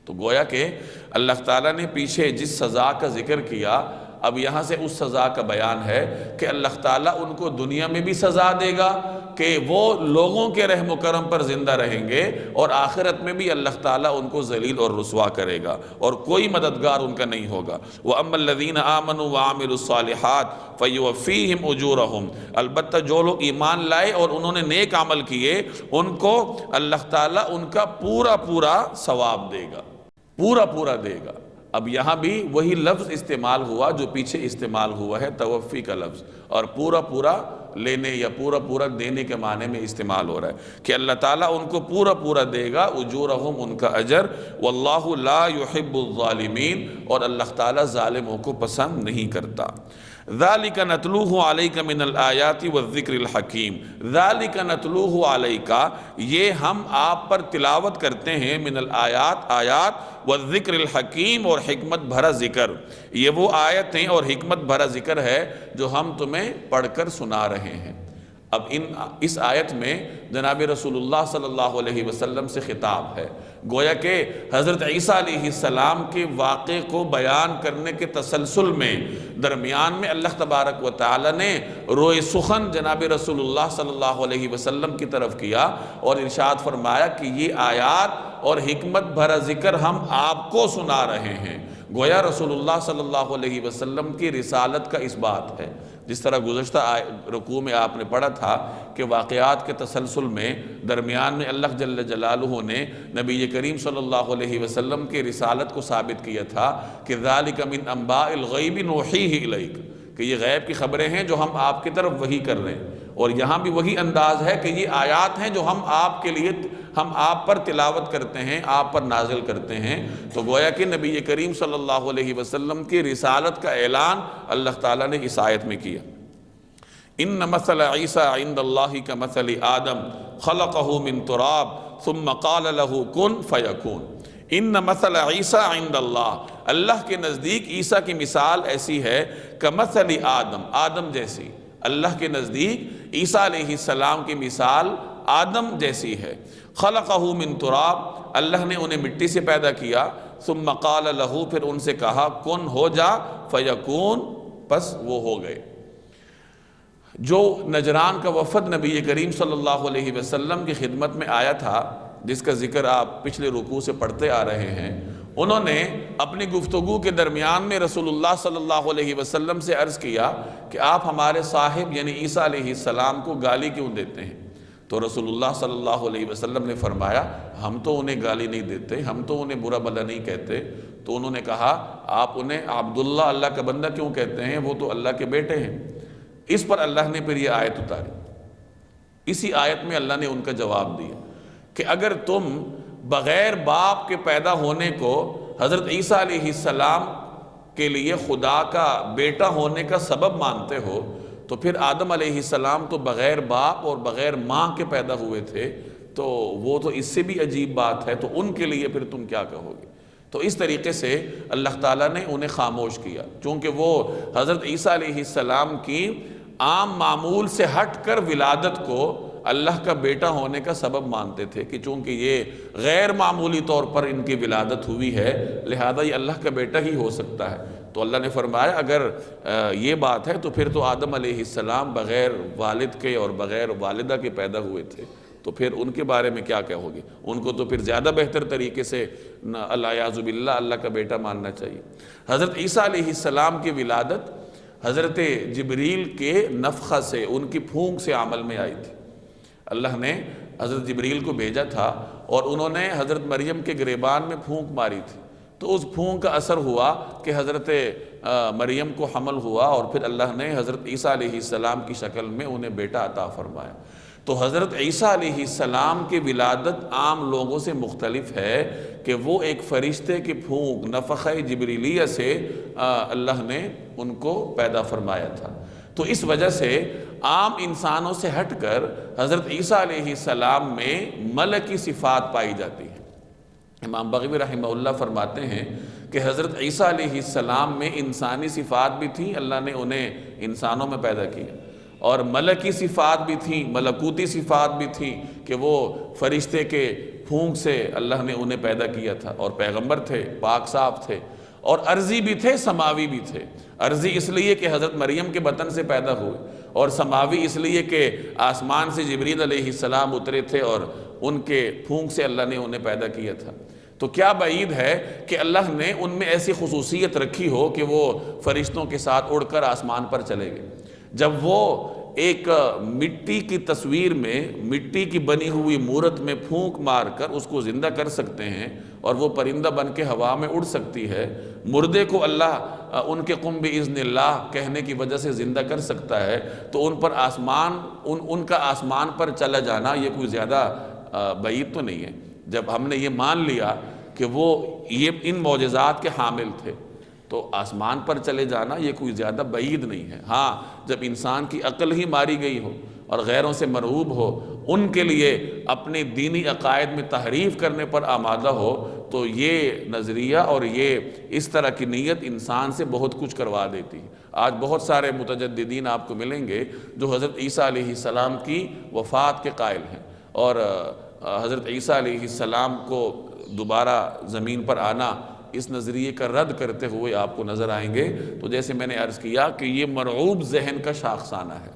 تو گویا کہ اللہ تعالیٰ نے پیچھے جس سزا کا ذکر کیا، اب یہاں سے اس سزا کا بیان ہے کہ اللہ تعالیٰ ان کو دنیا میں بھی سزا دے گا کہ وہ لوگوں کے رحم و کرم پر زندہ رہیں گے، اور آخرت میں بھی اللہ تعالیٰ ان کو ذلیل اور رسوا کرے گا، اور کوئی مددگار ان کا نہیں ہوگا۔ وَأَمَّا الَّذِينَ آمَنُوا وَعَمِلُوا الصَّالِحَاتِ فَيُوَفِّيهِمْ أُجُورَهُمْ، البتہ جو لوگ ایمان لائے اور انہوں نے نیک عمل کیے، ان کو اللہ تعالیٰ ان کا پورا ثواب دے گا، پورا دے گا۔ اب یہاں بھی وہی لفظ استعمال ہوا جو پیچھے استعمال ہوا ہے، توفی کا لفظ، اور پورا لینے یا پورا دینے کے معنی میں استعمال ہو رہا ہے کہ اللہ تعالیٰ ان کو پورا دے گا، اجورہم، ان کا اجر، واللہ لا يحب الظالمین، اور اللہ تعالیٰ ظالموں کو پسند نہیں کرتا۔ ذالک نتلوہ علیک من الآیات والذکر الحکیم، ذالک نتلوہ علیک، یہ ہم آپ پر تلاوت کرتے ہیں، من الآیات آیات، والذکر الحکیم اور حکمت بھرا ذکر، یہ وہ آیتیں اور حکمت بھرا ذکر ہے جو ہم تمہیں پڑھ کر سنا رہے ہیں۔ اب اس آیت میں جناب رسول اللہ صلی اللہ علیہ وسلم سے خطاب ہے، گویا کہ حضرت عیسیٰ علیہ السلام کے واقعے کو بیان کرنے کے تسلسل میں درمیان میں اللہ تبارک و تعالی نے روئے سخن جناب رسول اللہ صلی اللہ علیہ وسلم کی طرف کیا اور ارشاد فرمایا کہ یہ آیات اور حکمت بھرا ذکر ہم آپ کو سنا رہے ہیں۔ گویا رسول اللہ صلی اللہ علیہ وسلم کی رسالت کا اس بات ہے، جس طرح گزشتہ رکوع میں آپ نے پڑھا تھا کہ واقعات کے تسلسل میں درمیان میں اللہ جل جلالہ نے نبی کریم صلی اللہ علیہ وسلم کی رسالت کو ثابت کیا تھا کہ ذالک من انباء الغیب نوحیہ الیک، کہ یہ غیب کی خبریں ہیں جو ہم آپ کی طرف وحی کر رہے ہیں، اور یہاں بھی وہی انداز ہے کہ یہ آیات ہیں جو ہم آپ کے لیے، ہم آپ پر تلاوت کرتے ہیں، آپ پر نازل کرتے ہیں۔ تو گویا کہ نبی کریم صلی اللہ علیہ وسلم کی رسالت کا اعلان اللہ تعالیٰ نے اس آیت میں کیا۔ ان مثل عیسیٰ عند اللہ کمثل آدم خلقہ من تراب ثم قال له کن فیکون۔ ان مثل عیسیٰ عند اللہ، اللہ کے نزدیک عیسیٰ کی مثال ایسی ہے کمثل آدم، آدم جیسی، اللہ کے نزدیک عیسیٰ علیہ السلام کی مثال آدم جیسی ہے۔ خلقہ من تراب، اللہ نے انہیں مٹی سے پیدا کیا، ثم قال له، پھر ان سے کہا کن ہو جا، فیکون، پس وہ ہو گئے۔ جو نجران کا وفد نبی کریم صلی اللہ علیہ وسلم کی خدمت میں آیا تھا، جس کا ذکر آپ پچھلے رکوع سے پڑھتے آ رہے ہیں، انہوں نے اپنی گفتگو کے درمیان میں رسول اللہ صلی اللہ علیہ وسلم سے عرض کیا کہ آپ ہمارے صاحب یعنی عیسیٰ علیہ السلام کو گالی کیوں دیتے ہیں؟ تو رسول اللہ صلی اللہ علیہ وسلم نے فرمایا ہم تو انہیں گالی نہیں دیتے، ہم تو انہیں برا بھلا نہیں کہتے۔ تو انہوں نے کہا آپ انہیں عبداللہ، اللہ کا بندہ کیوں کہتے ہیں؟ وہ تو اللہ کے بیٹے ہیں۔ اس پر اللہ نے پھر یہ آیت اتاری۔ اسی آیت میں اللہ نے ان کا جواب دیا کہ اگر تم بغیر باپ کے پیدا ہونے کو حضرت عیسیٰ علیہ السلام کے لیے خدا کا بیٹا ہونے کا سبب مانتے ہو، تو پھر آدم علیہ السلام تو بغیر باپ اور بغیر ماں کے پیدا ہوئے تھے، تو وہ تو اس سے بھی عجیب بات ہے، تو ان کے لیے پھر تم کیا کہو گے؟ تو اس طریقے سے اللہ تعالیٰ نے انہیں خاموش کیا، چونکہ وہ حضرت عیسیٰ علیہ السلام کی عام معمول سے ہٹ کر ولادت کو اللہ کا بیٹا ہونے کا سبب مانتے تھے کہ چونکہ یہ غیر معمولی طور پر ان کی ولادت ہوئی ہے، لہذا یہ اللہ کا بیٹا ہی ہو سکتا ہے۔ تو اللہ نے فرمایا اگر یہ بات ہے تو پھر تو آدم علیہ السلام بغیر والد کے اور بغیر والدہ کے پیدا ہوئے تھے، تو پھر ان کے بارے میں کیا کہو گے؟ ان کو تو پھر زیادہ بہتر طریقے سے الیاذ باللہ اللہ کا بیٹا ماننا چاہیے۔ حضرت عیسیٰ علیہ السلام کی ولادت حضرت جبریل کے نفخہ سے، ان کی پھونک سے عمل میں آئی تھی۔ اللہ نے حضرت جبریل کو بھیجا تھا اور انہوں نے حضرت مریم کے گریبان میں پھونک ماری تھی، تو اس پھونک کا اثر ہوا کہ حضرت مریم کو حمل ہوا، اور پھر اللہ نے حضرت عیسیٰ علیہ السلام کی شکل میں انہیں بیٹا عطا فرمایا۔ تو حضرت عیسیٰ علیہ السلام کی ولادت عام لوگوں سے مختلف ہے کہ وہ ایک فرشتے کی پھونک نفخہ جبریلیہ سے اللہ نے ان کو پیدا فرمایا تھا۔ تو اس وجہ سے عام انسانوں سے ہٹ کر حضرت عیسیٰ علیہ السلام میں ملکی صفات پائی جاتی ہیں۔ امام بغوی رحمہ اللہ فرماتے ہیں کہ حضرت عیسیٰ علیہ السلام میں انسانی صفات بھی تھیں، اللہ نے انہیں انسانوں میں پیدا کیا، اور ملکی صفات بھی تھیں، ملکوتی صفات بھی تھیں کہ وہ فرشتے کے پھونک سے اللہ نے انہیں پیدا کیا تھا، اور پیغمبر تھے، پاک صاف تھے، اور ارضی بھی تھے، سماوی بھی تھے۔ ارضی اس لیے کہ حضرت مریم کے بطن سے پیدا ہوئے، اور سماوی اس لیے کہ آسمان سے جبریل علیہ السلام اترے تھے اور ان کے پھونک سے اللہ نے انہیں پیدا کیا تھا۔ تو کیا بعید ہے کہ اللہ نے ان میں ایسی خصوصیت رکھی ہو کہ وہ فرشتوں کے ساتھ اڑ کر آسمان پر چلے گئے، جب وہ ایک مٹی کی تصویر میں، مٹی کی بنی ہوئی مورت میں پھونک مار کر اس کو زندہ کر سکتے ہیں، اور وہ پرندہ بن کے ہوا میں اڑ سکتی ہے۔ مردے کو اللہ ان کے قم باذن اللہ کہنے کی وجہ سے زندہ کر سکتا ہے، تو ان پر ان کا آسمان پر چلا جانا یہ کوئی زیادہ بعید تو نہیں ہے۔ جب ہم نے یہ مان لیا کہ وہ یہ ان معجزات کے حامل تھے، تو آسمان پر چلے جانا یہ کوئی زیادہ بعید نہیں ہے۔ ہاں جب انسان کی عقل ہی ماری گئی ہو اور غیروں سے مرعوب ہو، ان کے لیے اپنے دینی عقائد میں تحریف کرنے پر آمادہ ہو، تو یہ نظریہ اور یہ اس طرح کی نیت انسان سے بہت کچھ کروا دیتی ہے۔ آج بہت سارے متجددین آپ کو ملیں گے جو حضرت عیسیٰ علیہ السلام کی وفات کے قائل ہیں، اور حضرت عیسیٰ علیہ السلام کو دوبارہ زمین پر آنا اس نظریے کا رد کرتے ہوئے آپ کو نظر آئیں گے۔ تو جیسے میں نے عرض کیا کہ یہ مرعوب ذہن کا شاخسانہ ہے۔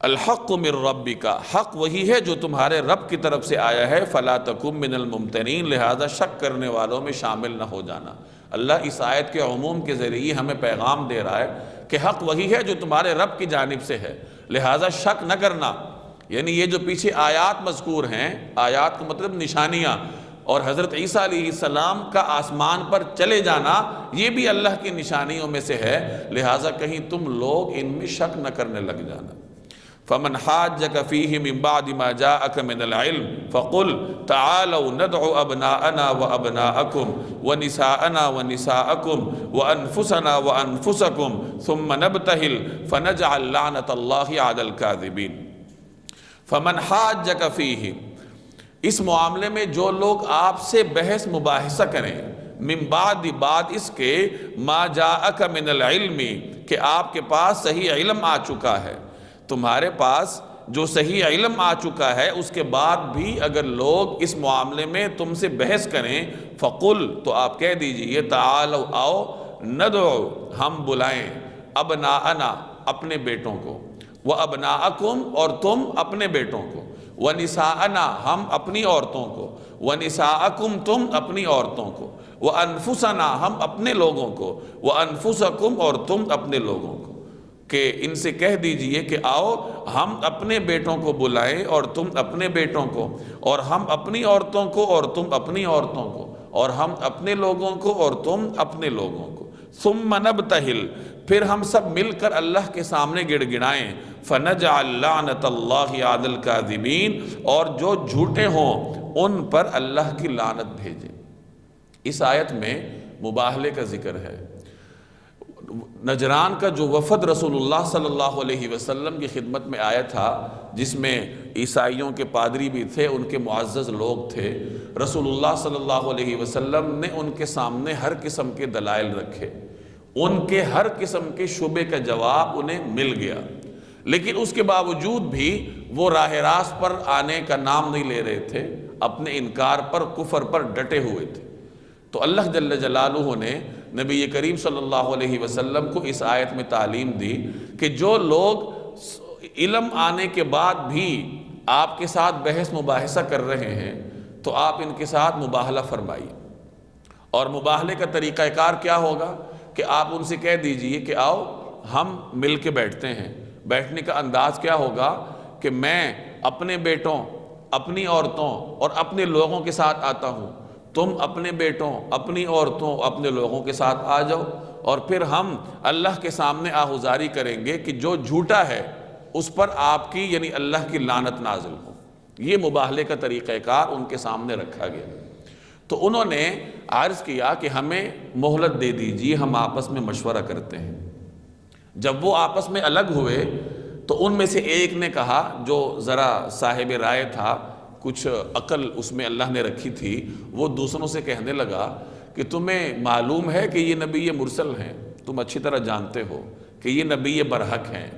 الحق من ربک، حق وہی ہے جو تمہارے رب کی طرف سے آیا ہے، فلا تکن من الممترین، لہذا شک کرنے والوں میں شامل نہ ہو جانا۔ اللہ اس آیت کے عموم کے ذریعے ہمیں پیغام دے رہا ہے کہ حق وہی ہے جو تمہارے رب کی جانب سے ہے، لہذا شک نہ کرنا۔ یعنی یہ جو پیچھے آیات مذکور ہیں، آیات کا مطلب نشانیاں، اور حضرت عیسیٰ علیہ السلام کا آسمان پر چلے جانا یہ بھی اللہ کی نشانیوں میں سے ہے، لہٰذا کہیں تم لوگ ان میں شک نہ کرنے لگ جانا۔ فَمَنْ حَاجَّكَ فِيهِ مِنْ بَعْدِ مَا جَاءَكَ مِنَ الْعِلْمِ فَقُلْ تَعَالَوْا نَدْعُ أَبْنَاءَنَا وَأَبْنَاءَكُمْ وَنِسَاءَنَا وَنِسَاءَكُمْ وَأَنفُسَنَا وَأَنفُسَكُمْ ثُمَّ نَبْتَهِلْ فَنَجْعَلْ لَعْنَةَ اللَّهِ عَلَى الْكَاذِبِينَ۔ فَمَنْ حَاجَّكَ فِيهِ، اس معاملے میں جو لوگ آپ سے بحث مباحثہ کریں، من بعد اس کے ما جاءک من العلم، کہ آپ کے پاس صحیح علم آ چکا ہے، تمہارے پاس جو صحیح علم آ چکا ہے اس کے بعد بھی اگر لوگ اس معاملے میں تم سے بحث کریں، فقل، تو آپ کہہ دیجئے، تعالوا، آؤ، ندعو، ہم بلائیں، ابناءنا، اپنے بیٹوں کو، وابناءکم، اور تم اپنے بیٹوں کو، ونساءنا، ہم اپنی عورتوں کو، ونساءکم، تم اپنی عورتوں کو، وانفسنا، ہم اپنے لوگوں کو، وانفسکم، اور تم اپنے لوگوں کو، کہ ان سے کہہ دیجئے کہ آؤ ہم اپنے بیٹوں کو بلائیں اور تم اپنے بیٹوں کو، اور ہم اپنی عورتوں کو اور تم اپنی عورتوں کو، اور ہم اپنے لوگوں کو اور تم اپنے لوگوں کو، ثم نبتہل، پھر ہم سب مل کر اللہ کے سامنے گڑ گڑائیں، فنجعل لعنت اللہ علی الکاذبین، اور جو جھوٹے ہوں ان پر اللہ کی لعنت بھیجیں۔ اس آیت میں مباہلے کا ذکر ہے۔ نجران کا جو وفد رسول اللہ صلی اللہ علیہ وسلم کی خدمت میں آیا تھا، جس میں عیسائیوں کے پادری بھی تھے، ان کے معزز لوگ تھے، رسول اللہ صلی اللہ علیہ وسلم نے ان کے سامنے ہر قسم کے دلائل رکھے، ان کے ہر قسم کے شبے کا جواب انہیں مل گیا، لیکن اس کے باوجود بھی وہ راہ راست پر آنے کا نام نہیں لے رہے تھے، اپنے انکار پر، کفر پر ڈٹے ہوئے تھے۔ تو اللہ جل جلالہ نے نبی کریم صلی اللہ علیہ وسلم کو اس آیت میں تعلیم دی کہ جو لوگ علم آنے کے بعد بھی آپ کے ساتھ بحث مباحثہ کر رہے ہیں تو آپ ان کے ساتھ مباہلہ فرمائیے، اور مباہلے کا طریقہ کار کیا ہوگا کہ آپ ان سے کہہ دیجئے کہ آؤ ہم مل کے بیٹھتے ہیں۔ بیٹھنے کا انداز کیا ہوگا کہ میں اپنے بیٹوں، اپنی عورتوں اور اپنے لوگوں کے ساتھ آتا ہوں، تم اپنے بیٹوں، اپنی عورتوں، اپنے لوگوں کے ساتھ آ جاؤ، اور پھر ہم اللہ کے سامنے آہوزاری کریں گے کہ جو جھوٹا ہے اس پر آپ کی، یعنی اللہ کی لعنت نازل ہو۔ یہ مباہلے کا طریقہ کار ان کے سامنے رکھا گیا۔ تو انہوں نے عرض کیا کہ ہمیں مہلت دے دیجیے، ہم آپس میں مشورہ کرتے ہیں۔ جب وہ آپس میں الگ ہوئے تو ان میں سے ایک نے کہا، جو ذرا صاحب رائے تھا، کچھ عقل اس میں اللہ نے رکھی تھی، وہ دوسروں سے کہنے لگا کہ تمہیں معلوم ہے کہ یہ نبی مرسل ہیں، تم اچھی طرح جانتے ہو کہ یہ نبی برحق ہیں،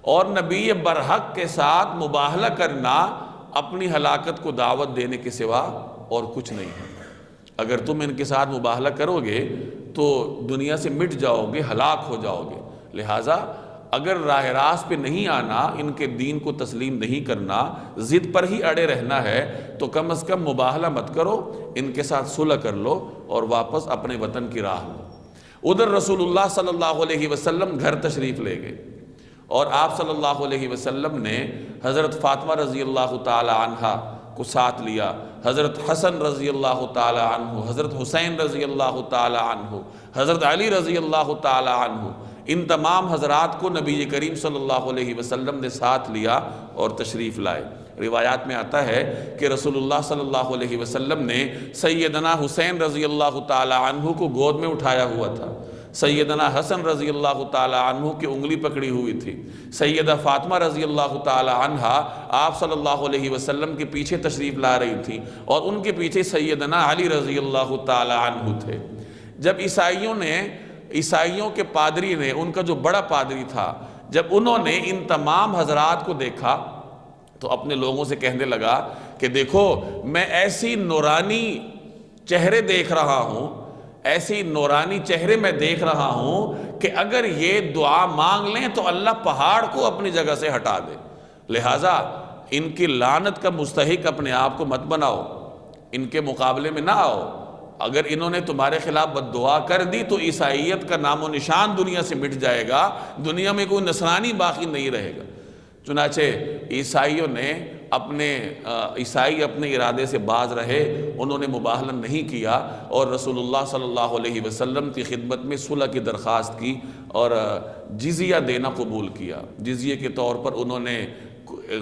اور نبی برحق کے ساتھ مباہلہ کرنا اپنی ہلاکت کو دعوت دینے کے سوا اور کچھ نہیں ہے۔ اگر تم ان کے ساتھ مباہلہ کرو گے تو دنیا سے مٹ جاؤ گے، ہلاک ہو جاؤ گے، لہٰذا اگر راہ راست پہ نہیں آنا، ان کے دین کو تسلیم نہیں کرنا، ضد پر ہی اڑے رہنا ہے، تو کم از کم مباہلہ مت کرو، ان کے ساتھ صلح کر لو اور واپس اپنے وطن کی راہ لو۔ ادھر رسول اللہ صلی اللہ علیہ وسلم گھر تشریف لے گئے، اور آپ صلی اللہ علیہ وسلم نے حضرت فاطمہ رضی اللہ تعالی عنہ کو ساتھ لیا، حضرت حسن رضی اللہ تعالی عنہ، حضرت حسین رضی اللہ تعالی عنہ، حضرت علی رضی اللہ تعالی عنہ، ان تمام حضرات کو نبی کریم صلی اللہ علیہ وسلم نے ساتھ لیا اور تشریف لائے۔ روایات میں آتا ہے کہ رسول اللہ صلی اللہ علیہ وسلم نے سیدنا حسین رضی اللہ تعالی عنہ کو گود میں اٹھایا ہوا تھا، سیدنا حسن رضی اللہ تعالی عنہ کی انگلی پکڑی ہوئی تھی، سیدہ فاطمہ رضی اللہ تعالی عنہ آپ صلی اللہ علیہ وسلم کے پیچھے تشریف لا رہی تھی، اور ان کے پیچھے سیدنا علی رضی اللہ تعالی عنہ تھے۔ جب عیسائیوں کے پادری نے، ان کا جو بڑا پادری تھا، جب انہوں نے ان تمام حضرات کو دیکھا تو اپنے لوگوں سے کہنے لگا کہ دیکھو میں ایسی نورانی چہرے دیکھ رہا ہوں، ایسی نورانی چہرے میں دیکھ رہا ہوں کہ اگر یہ دعا مانگ لیں تو اللہ پہاڑ کو اپنی جگہ سے ہٹا دے، لہٰذا ان کی لعنت کا مستحق اپنے آپ کو مت بناؤ، ان کے مقابلے میں نہ آؤ۔ اگر انہوں نے تمہارے خلاف بد دعا کر دی تو عیسائیت کا نام و نشان دنیا سے مٹ جائے گا، دنیا میں کوئی نصرانی باقی نہیں رہے گا۔ چنانچہ عیسائی اپنے ارادے سے باز رہے، انہوں نے مباہلہ نہیں کیا اور رسول اللہ صلی اللہ علیہ وسلم کی خدمت میں صلح کی درخواست کی اور جزیہ دینا قبول کیا۔ جزیے کے طور پر انہوں نے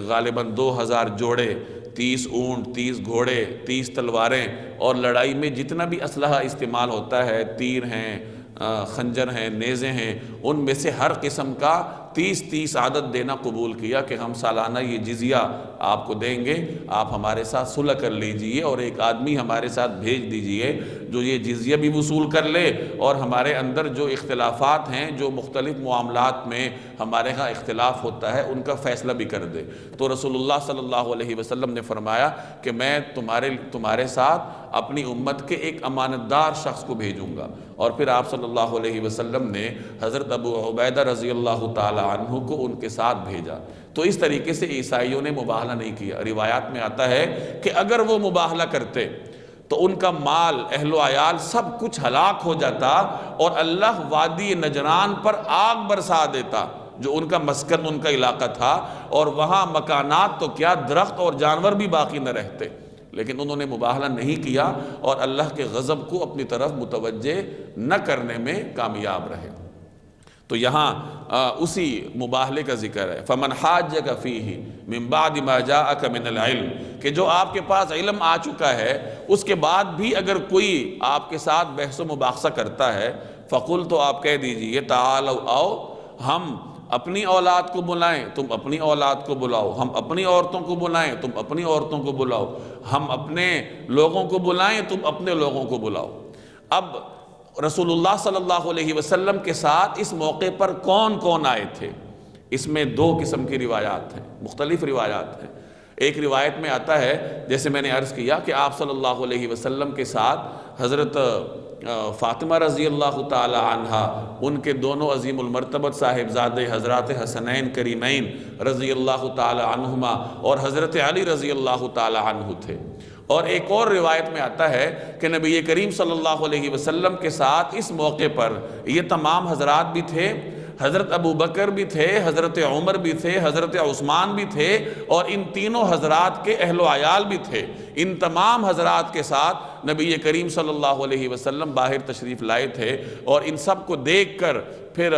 غالباً 2000 جوڑے، 30 اونٹ، 30 گھوڑے، 30 تلواریں، اور لڑائی میں جتنا بھی اسلحہ استعمال ہوتا ہے، تیر ہیں، خنجر ہیں، نیزے ہیں، ان میں سے ہر قسم کا 30 عدد دینا قبول کیا کہ ہم سالانہ یہ جزیہ آپ کو دیں گے، آپ ہمارے ساتھ صلح کر لیجئے اور ایک آدمی ہمارے ساتھ بھیج دیجئے جو یہ جزیہ بھی وصول کر لے اور ہمارے اندر جو اختلافات ہیں، جو مختلف معاملات میں ہمارے ہاں اختلاف ہوتا ہے، ان کا فیصلہ بھی کر دے۔ تو رسول اللہ صلی اللہ علیہ وسلم نے فرمایا کہ میں تمہارے ساتھ اپنی امت کے ایک امانت دار شخص کو بھیجوں گا، اور پھر آپ صلی اللہ علیہ وسلم نے حضرت ابو عبیدہ رضی اللہ تعالی عنہ کو ان کے ساتھ بھیجا۔ تو اس طریقے سے عیسائیوں نے مباہلہ نہیں کیا۔ روایات میں آتا ہے کہ اگر وہ مباہلہ کرتے تو ان کا مال، اہل و عیال، سب کچھ ہلاک ہو جاتا اور اللہ وادی نجران پر آگ برسا دیتا، جو ان کا مسکن، ان کا علاقہ تھا، اور وہاں مکانات تو کیا، درخت اور جانور بھی باقی نہ رہتے۔ لیکن انہوں نے مباہلہ نہیں کیا اور اللہ کے غضب کو اپنی طرف متوجہ نہ کرنے میں کامیاب رہے۔ تو یہاں اسی مباہلے کا ذکر ہے، فَمَنْ حَاجَّكَ فِيهِ مِنْ بَعْدِ مَا جَاءَكَ مِنَ الْعِلْمِ، کہ جو آپ کے پاس علم آ چکا ہے اس کے بعد بھی اگر کوئی آپ کے ساتھ بحث و مباحثہ کرتا ہے، فَقُلْ، تو آپ کہہ دیجئے، تَعَالَوْا، آؤ ہم اپنی اولاد کو بلائیں، تم اپنی اولاد کو بلاؤ، ہم اپنی عورتوں کو بلائیں، تم اپنی عورتوں کو بلاؤ، ہم اپنے لوگوں کو بلائیں، تم اپنے لوگوں کو بلاؤ۔ اب رسول اللہ صلی اللہ علیہ وسلم کے ساتھ اس موقع پر کون کون آئے تھے؟ اس میں 2 قسم کی روایات ہیں، مختلف روایات ہیں۔ ایک روایت میں آتا ہے، جیسے میں نے عرض کیا، کہ آپ صلی اللہ علیہ وسلم کے ساتھ حضرت فاطمہ رضی اللہ تعالی عنہ، ان کے دونوں عظیم المرتبت صاحبزادے حضرات حسنین کریمین رضی اللہ تعالی عنہما اور حضرت علی رضی اللہ تعالی عنہ تھے۔ اور ایک اور روایت میں آتا ہے کہ نبی کریم صلی اللہ علیہ وسلم کے ساتھ اس موقع پر یہ تمام حضرات بھی تھے، حضرت ابو بکر بھی تھے، حضرت عمر بھی تھے، حضرت عثمان بھی تھے، اور ان تینوں حضرات کے اہل و عیال بھی تھے۔ ان تمام حضرات کے ساتھ نبی کریم صلی اللہ علیہ وسلم باہر تشریف لائے تھے، اور ان سب کو دیکھ کر پھر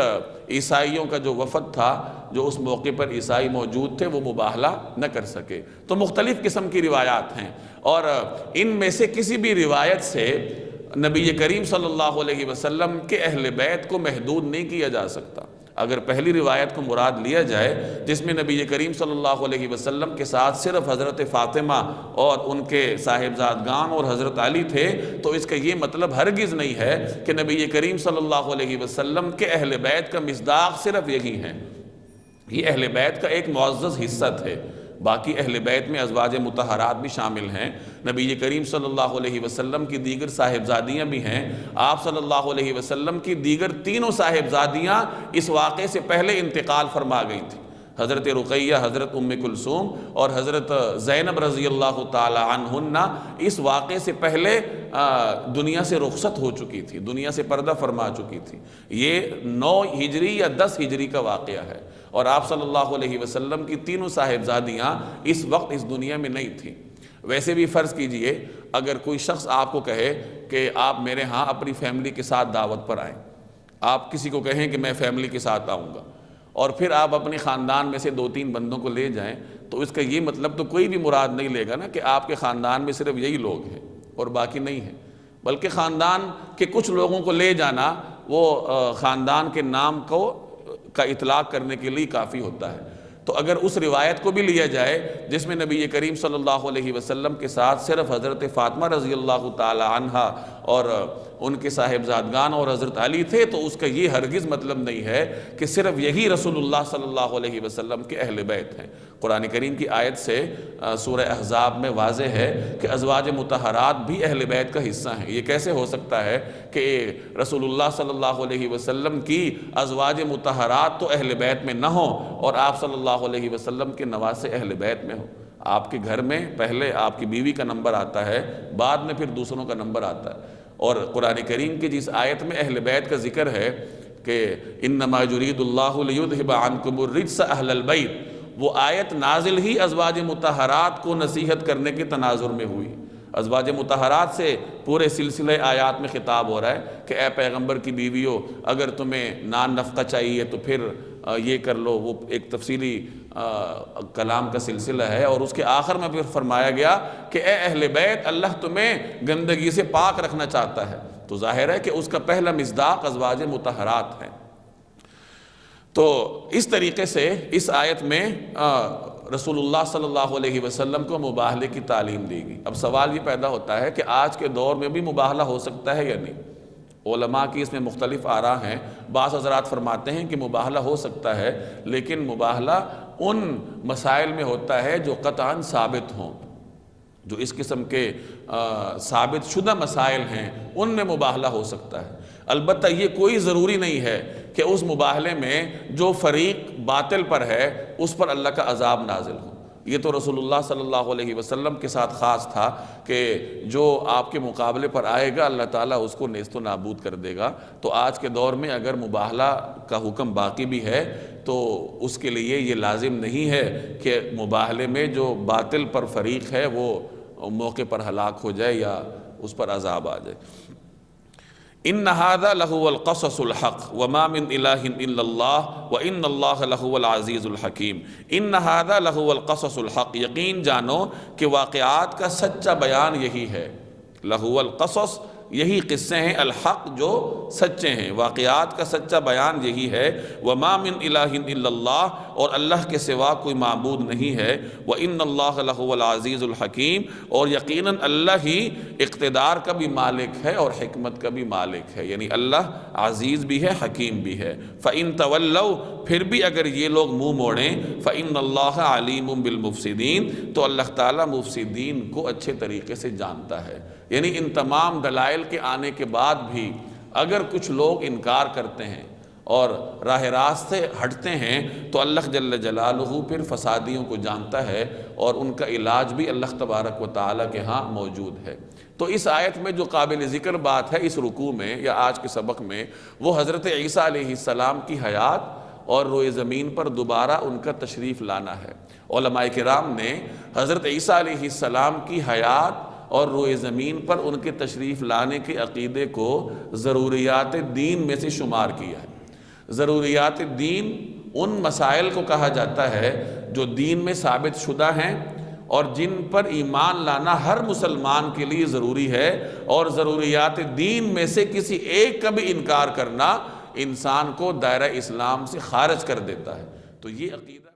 عیسائیوں کا جو وفد تھا، جو اس موقع پر عیسائی موجود تھے، وہ مباہلہ نہ کر سکے۔ تو مختلف قسم کی روایات ہیں، اور ان میں سے کسی بھی روایت سے نبی کریم صلی اللہ علیہ وسلم کے اہل بیت کو محدود نہیں کیا جا سکتا۔ اگر پہلی روایت کو مراد لیا جائے جس میں نبی کریم صلی اللہ علیہ وسلم کے ساتھ صرف حضرت فاطمہ اور ان کے صاحبزادگان اور حضرت علی تھے، تو اس کا یہ مطلب ہرگز نہیں ہے کہ نبی کریم صلی اللہ علیہ وسلم کے اہل بیت کا مصداق صرف یہی ہیں۔ یہ اہل بیت کا ایک معزز حصہ تھے، باقی اہل بیت میں ازواج مطہرات بھی شامل ہیں، نبی کریم صلی اللہ علیہ وسلم کی دیگر صاحبزادیاں بھی ہیں۔ آپ صلی اللہ علیہ وسلم کی دیگر تینوں صاحبزادیاں اس واقعے سے پہلے انتقال فرما گئی تھیں، حضرت رقیہ، حضرت ام کلثوم اور حضرت زینب رضی اللہ تعالی عنہن اس واقعے سے پہلے دنیا سے رخصت ہو چکی تھی، دنیا سے پردہ فرما چکی تھی۔ یہ 9 ہجری یا 10 ہجری کا واقعہ ہے، اور آپ صلی اللہ علیہ وسلم کی تینوں صاحبزادیاں اس وقت اس دنیا میں نہیں تھیں۔ ویسے بھی فرض کیجئے اگر کوئی شخص آپ کو کہے کہ آپ میرے ہاں اپنی فیملی کے ساتھ دعوت پر آئیں، آپ کسی کو کہیں کہ میں فیملی کے ساتھ آؤں گا اور پھر آپ اپنے خاندان میں سے 2-3 بندوں کو لے جائیں تو اس کا یہ مطلب تو کوئی بھی مراد نہیں لے گا نا کہ آپ کے خاندان میں صرف یہی لوگ ہیں اور باقی نہیں ہیں، بلکہ خاندان کے کچھ لوگوں کو لے جانا وہ خاندان کے نام کا اطلاق کرنے کے لیے کافی ہوتا ہے۔ تو اگر اس روایت کو بھی لیا جائے جس میں نبی کریم صلی اللہ علیہ وسلم کے ساتھ صرف حضرت فاطمہ رضی اللہ تعالی عنہا اور ان کے صاحبزادگان اور حضرت علی تھے، تو اس کا یہ ہرگز مطلب نہیں ہے کہ صرف یہی رسول اللہ صلی اللہ علیہ وسلم کے اہل بیت ہیں۔ قرآن کریم کی آیت سے سورہ احزاب میں واضح ہے کہ ازواج مطہرات بھی اہل بیت کا حصہ ہیں۔ یہ کیسے ہو سکتا ہے کہ رسول اللہ صلی اللہ علیہ وسلم کی ازواج مطہرات تو اہل بیت میں نہ ہوں اور آپ صلی اللہ علیہ وسلم کے نواسے اہل بیت میں ہوں؟ آپ کے گھر میں پہلے آپ کی بیوی کا نمبر آتا ہے، بعد میں پھر دوسروں کا نمبر آتا ہے۔ اور قرآن کریم کی جس آیت میں اہل بیت کا ذکر ہے کہ انما یرید اللہ لیذھب عنکم الرجس اہل البیت، وہ آیت نازل ہی ازواج مطہرات کو نصیحت کرنے کے تناظر میں ہوئی۔ ازواج مطہرات سے پورے سلسلہ آیات میں خطاب ہو رہا ہے کہ اے پیغمبر کی بیویوں، اگر تمہیں نان نفقہ چاہیے تو پھر یہ کر لو۔ وہ ایک تفصیلی کلام کا سلسلہ ہے، اور اس کے آخر میں پھر فرمایا گیا کہ اے اہل بیت، اللہ تمہیں گندگی سے پاک رکھنا چاہتا ہے۔ تو ظاہر ہے کہ اس کا پہلا مصداق ازواج مطہرات ہیں۔ تو اس طریقے سے اس آیت میں رسول اللہ صلی اللہ علیہ وسلم کو مباہلے کی تعلیم دی گئی۔ اب سوال یہ پیدا ہوتا ہے کہ آج کے دور میں بھی مباہلہ ہو سکتا ہے یا نہیں؟ علماء کی اس میں مختلف آراء ہیں۔ بعض حضرات فرماتے ہیں کہ مباہلہ ہو سکتا ہے، لیکن مباہلہ ان مسائل میں ہوتا ہے جو قطعاً ثابت ہوں۔ جو اس قسم کے ثابت شدہ مسائل ہیں ان میں مباہلہ ہو سکتا ہے۔ البتہ یہ کوئی ضروری نہیں ہے کہ اس مباہلے میں جو فریق باطل پر ہے اس پر اللہ کا عذاب نازل ہو۔ یہ تو رسول اللہ صلی اللہ علیہ وسلم کے ساتھ خاص تھا کہ جو آپ کے مقابلے پر آئے گا اللہ تعالیٰ اس کو نیست و نابود کر دے گا۔ تو آج کے دور میں اگر مباہلہ کا حکم باقی بھی ہے تو اس کے لیے یہ لازم نہیں ہے کہ مباہلے میں جو باطل پر فریق ہے وہ موقع پر ہلاک ہو جائے یا اس پر عذاب آ جائے۔ ان ھذا لہو القصص الحق وما من الہ الا اللہ وان اللہ لہو العزیز الحکیم۔ ان ھذا لہو القصص الحق، یقین جانو کہ واقعات کا سچا بیان یہی ہے۔ لہو القصص، یہی قصے ہیں، الحق جو سچے ہیں، واقعات کا سچا بیان یہی ہے۔ وما من الہ الا اللہ، اور اللہ کے سوا کوئی معبود نہیں ہے۔ وان اللہ لہو العزیز الحکیم، اور یقیناً اللہ ہی اقتدار کا بھی مالک ہے اور حکمت کا بھی مالک ہے، یعنی اللہ عزیز بھی ہے حکیم بھی ہے۔ فَإِن تَوَلَّوْا، پھر بھی اگر یہ لوگ منہ موڑیں، فَإِنَّ اللَّهَ عَلِيمٌ بِالْمُفْسِدِينَ، تو اللہ تعالیٰ مفسدین کو اچھے طریقے سے جانتا ہے۔ یعنی ان تمام دلائل کے آنے کے بعد بھی اگر کچھ لوگ انکار کرتے ہیں اور راہ راست سے ہٹتے ہیں تو اللہ جل جلالہ پھر فسادیوں کو جانتا ہے اور ان کا علاج بھی اللہ تبارک و تعالیٰ کے ہاں موجود ہے۔ تو اس آیت میں جو قابل ذکر بات ہے اس رکوع میں یا آج کے سبق میں، وہ حضرت عیسیٰ علیہ السلام کی حیات اور روئے زمین پر دوبارہ ان کا تشریف لانا ہے۔ علماء کرام نے حضرت عیسیٰ علیہ السلام کی حیات اور روئے زمین پر ان کے تشریف لانے کے عقیدے کو ضروریات دین میں سے شمار کیا ہے۔ ضروریات دین ان مسائل کو کہا جاتا ہے جو دین میں ثابت شدہ ہیں اور جن پر ایمان لانا ہر مسلمان کے لیے ضروری ہے، اور ضروریات دین میں سے کسی ایک کا بھی انکار کرنا انسان کو دائرہ اسلام سے خارج کر دیتا ہے۔ تو یہ عقیدہ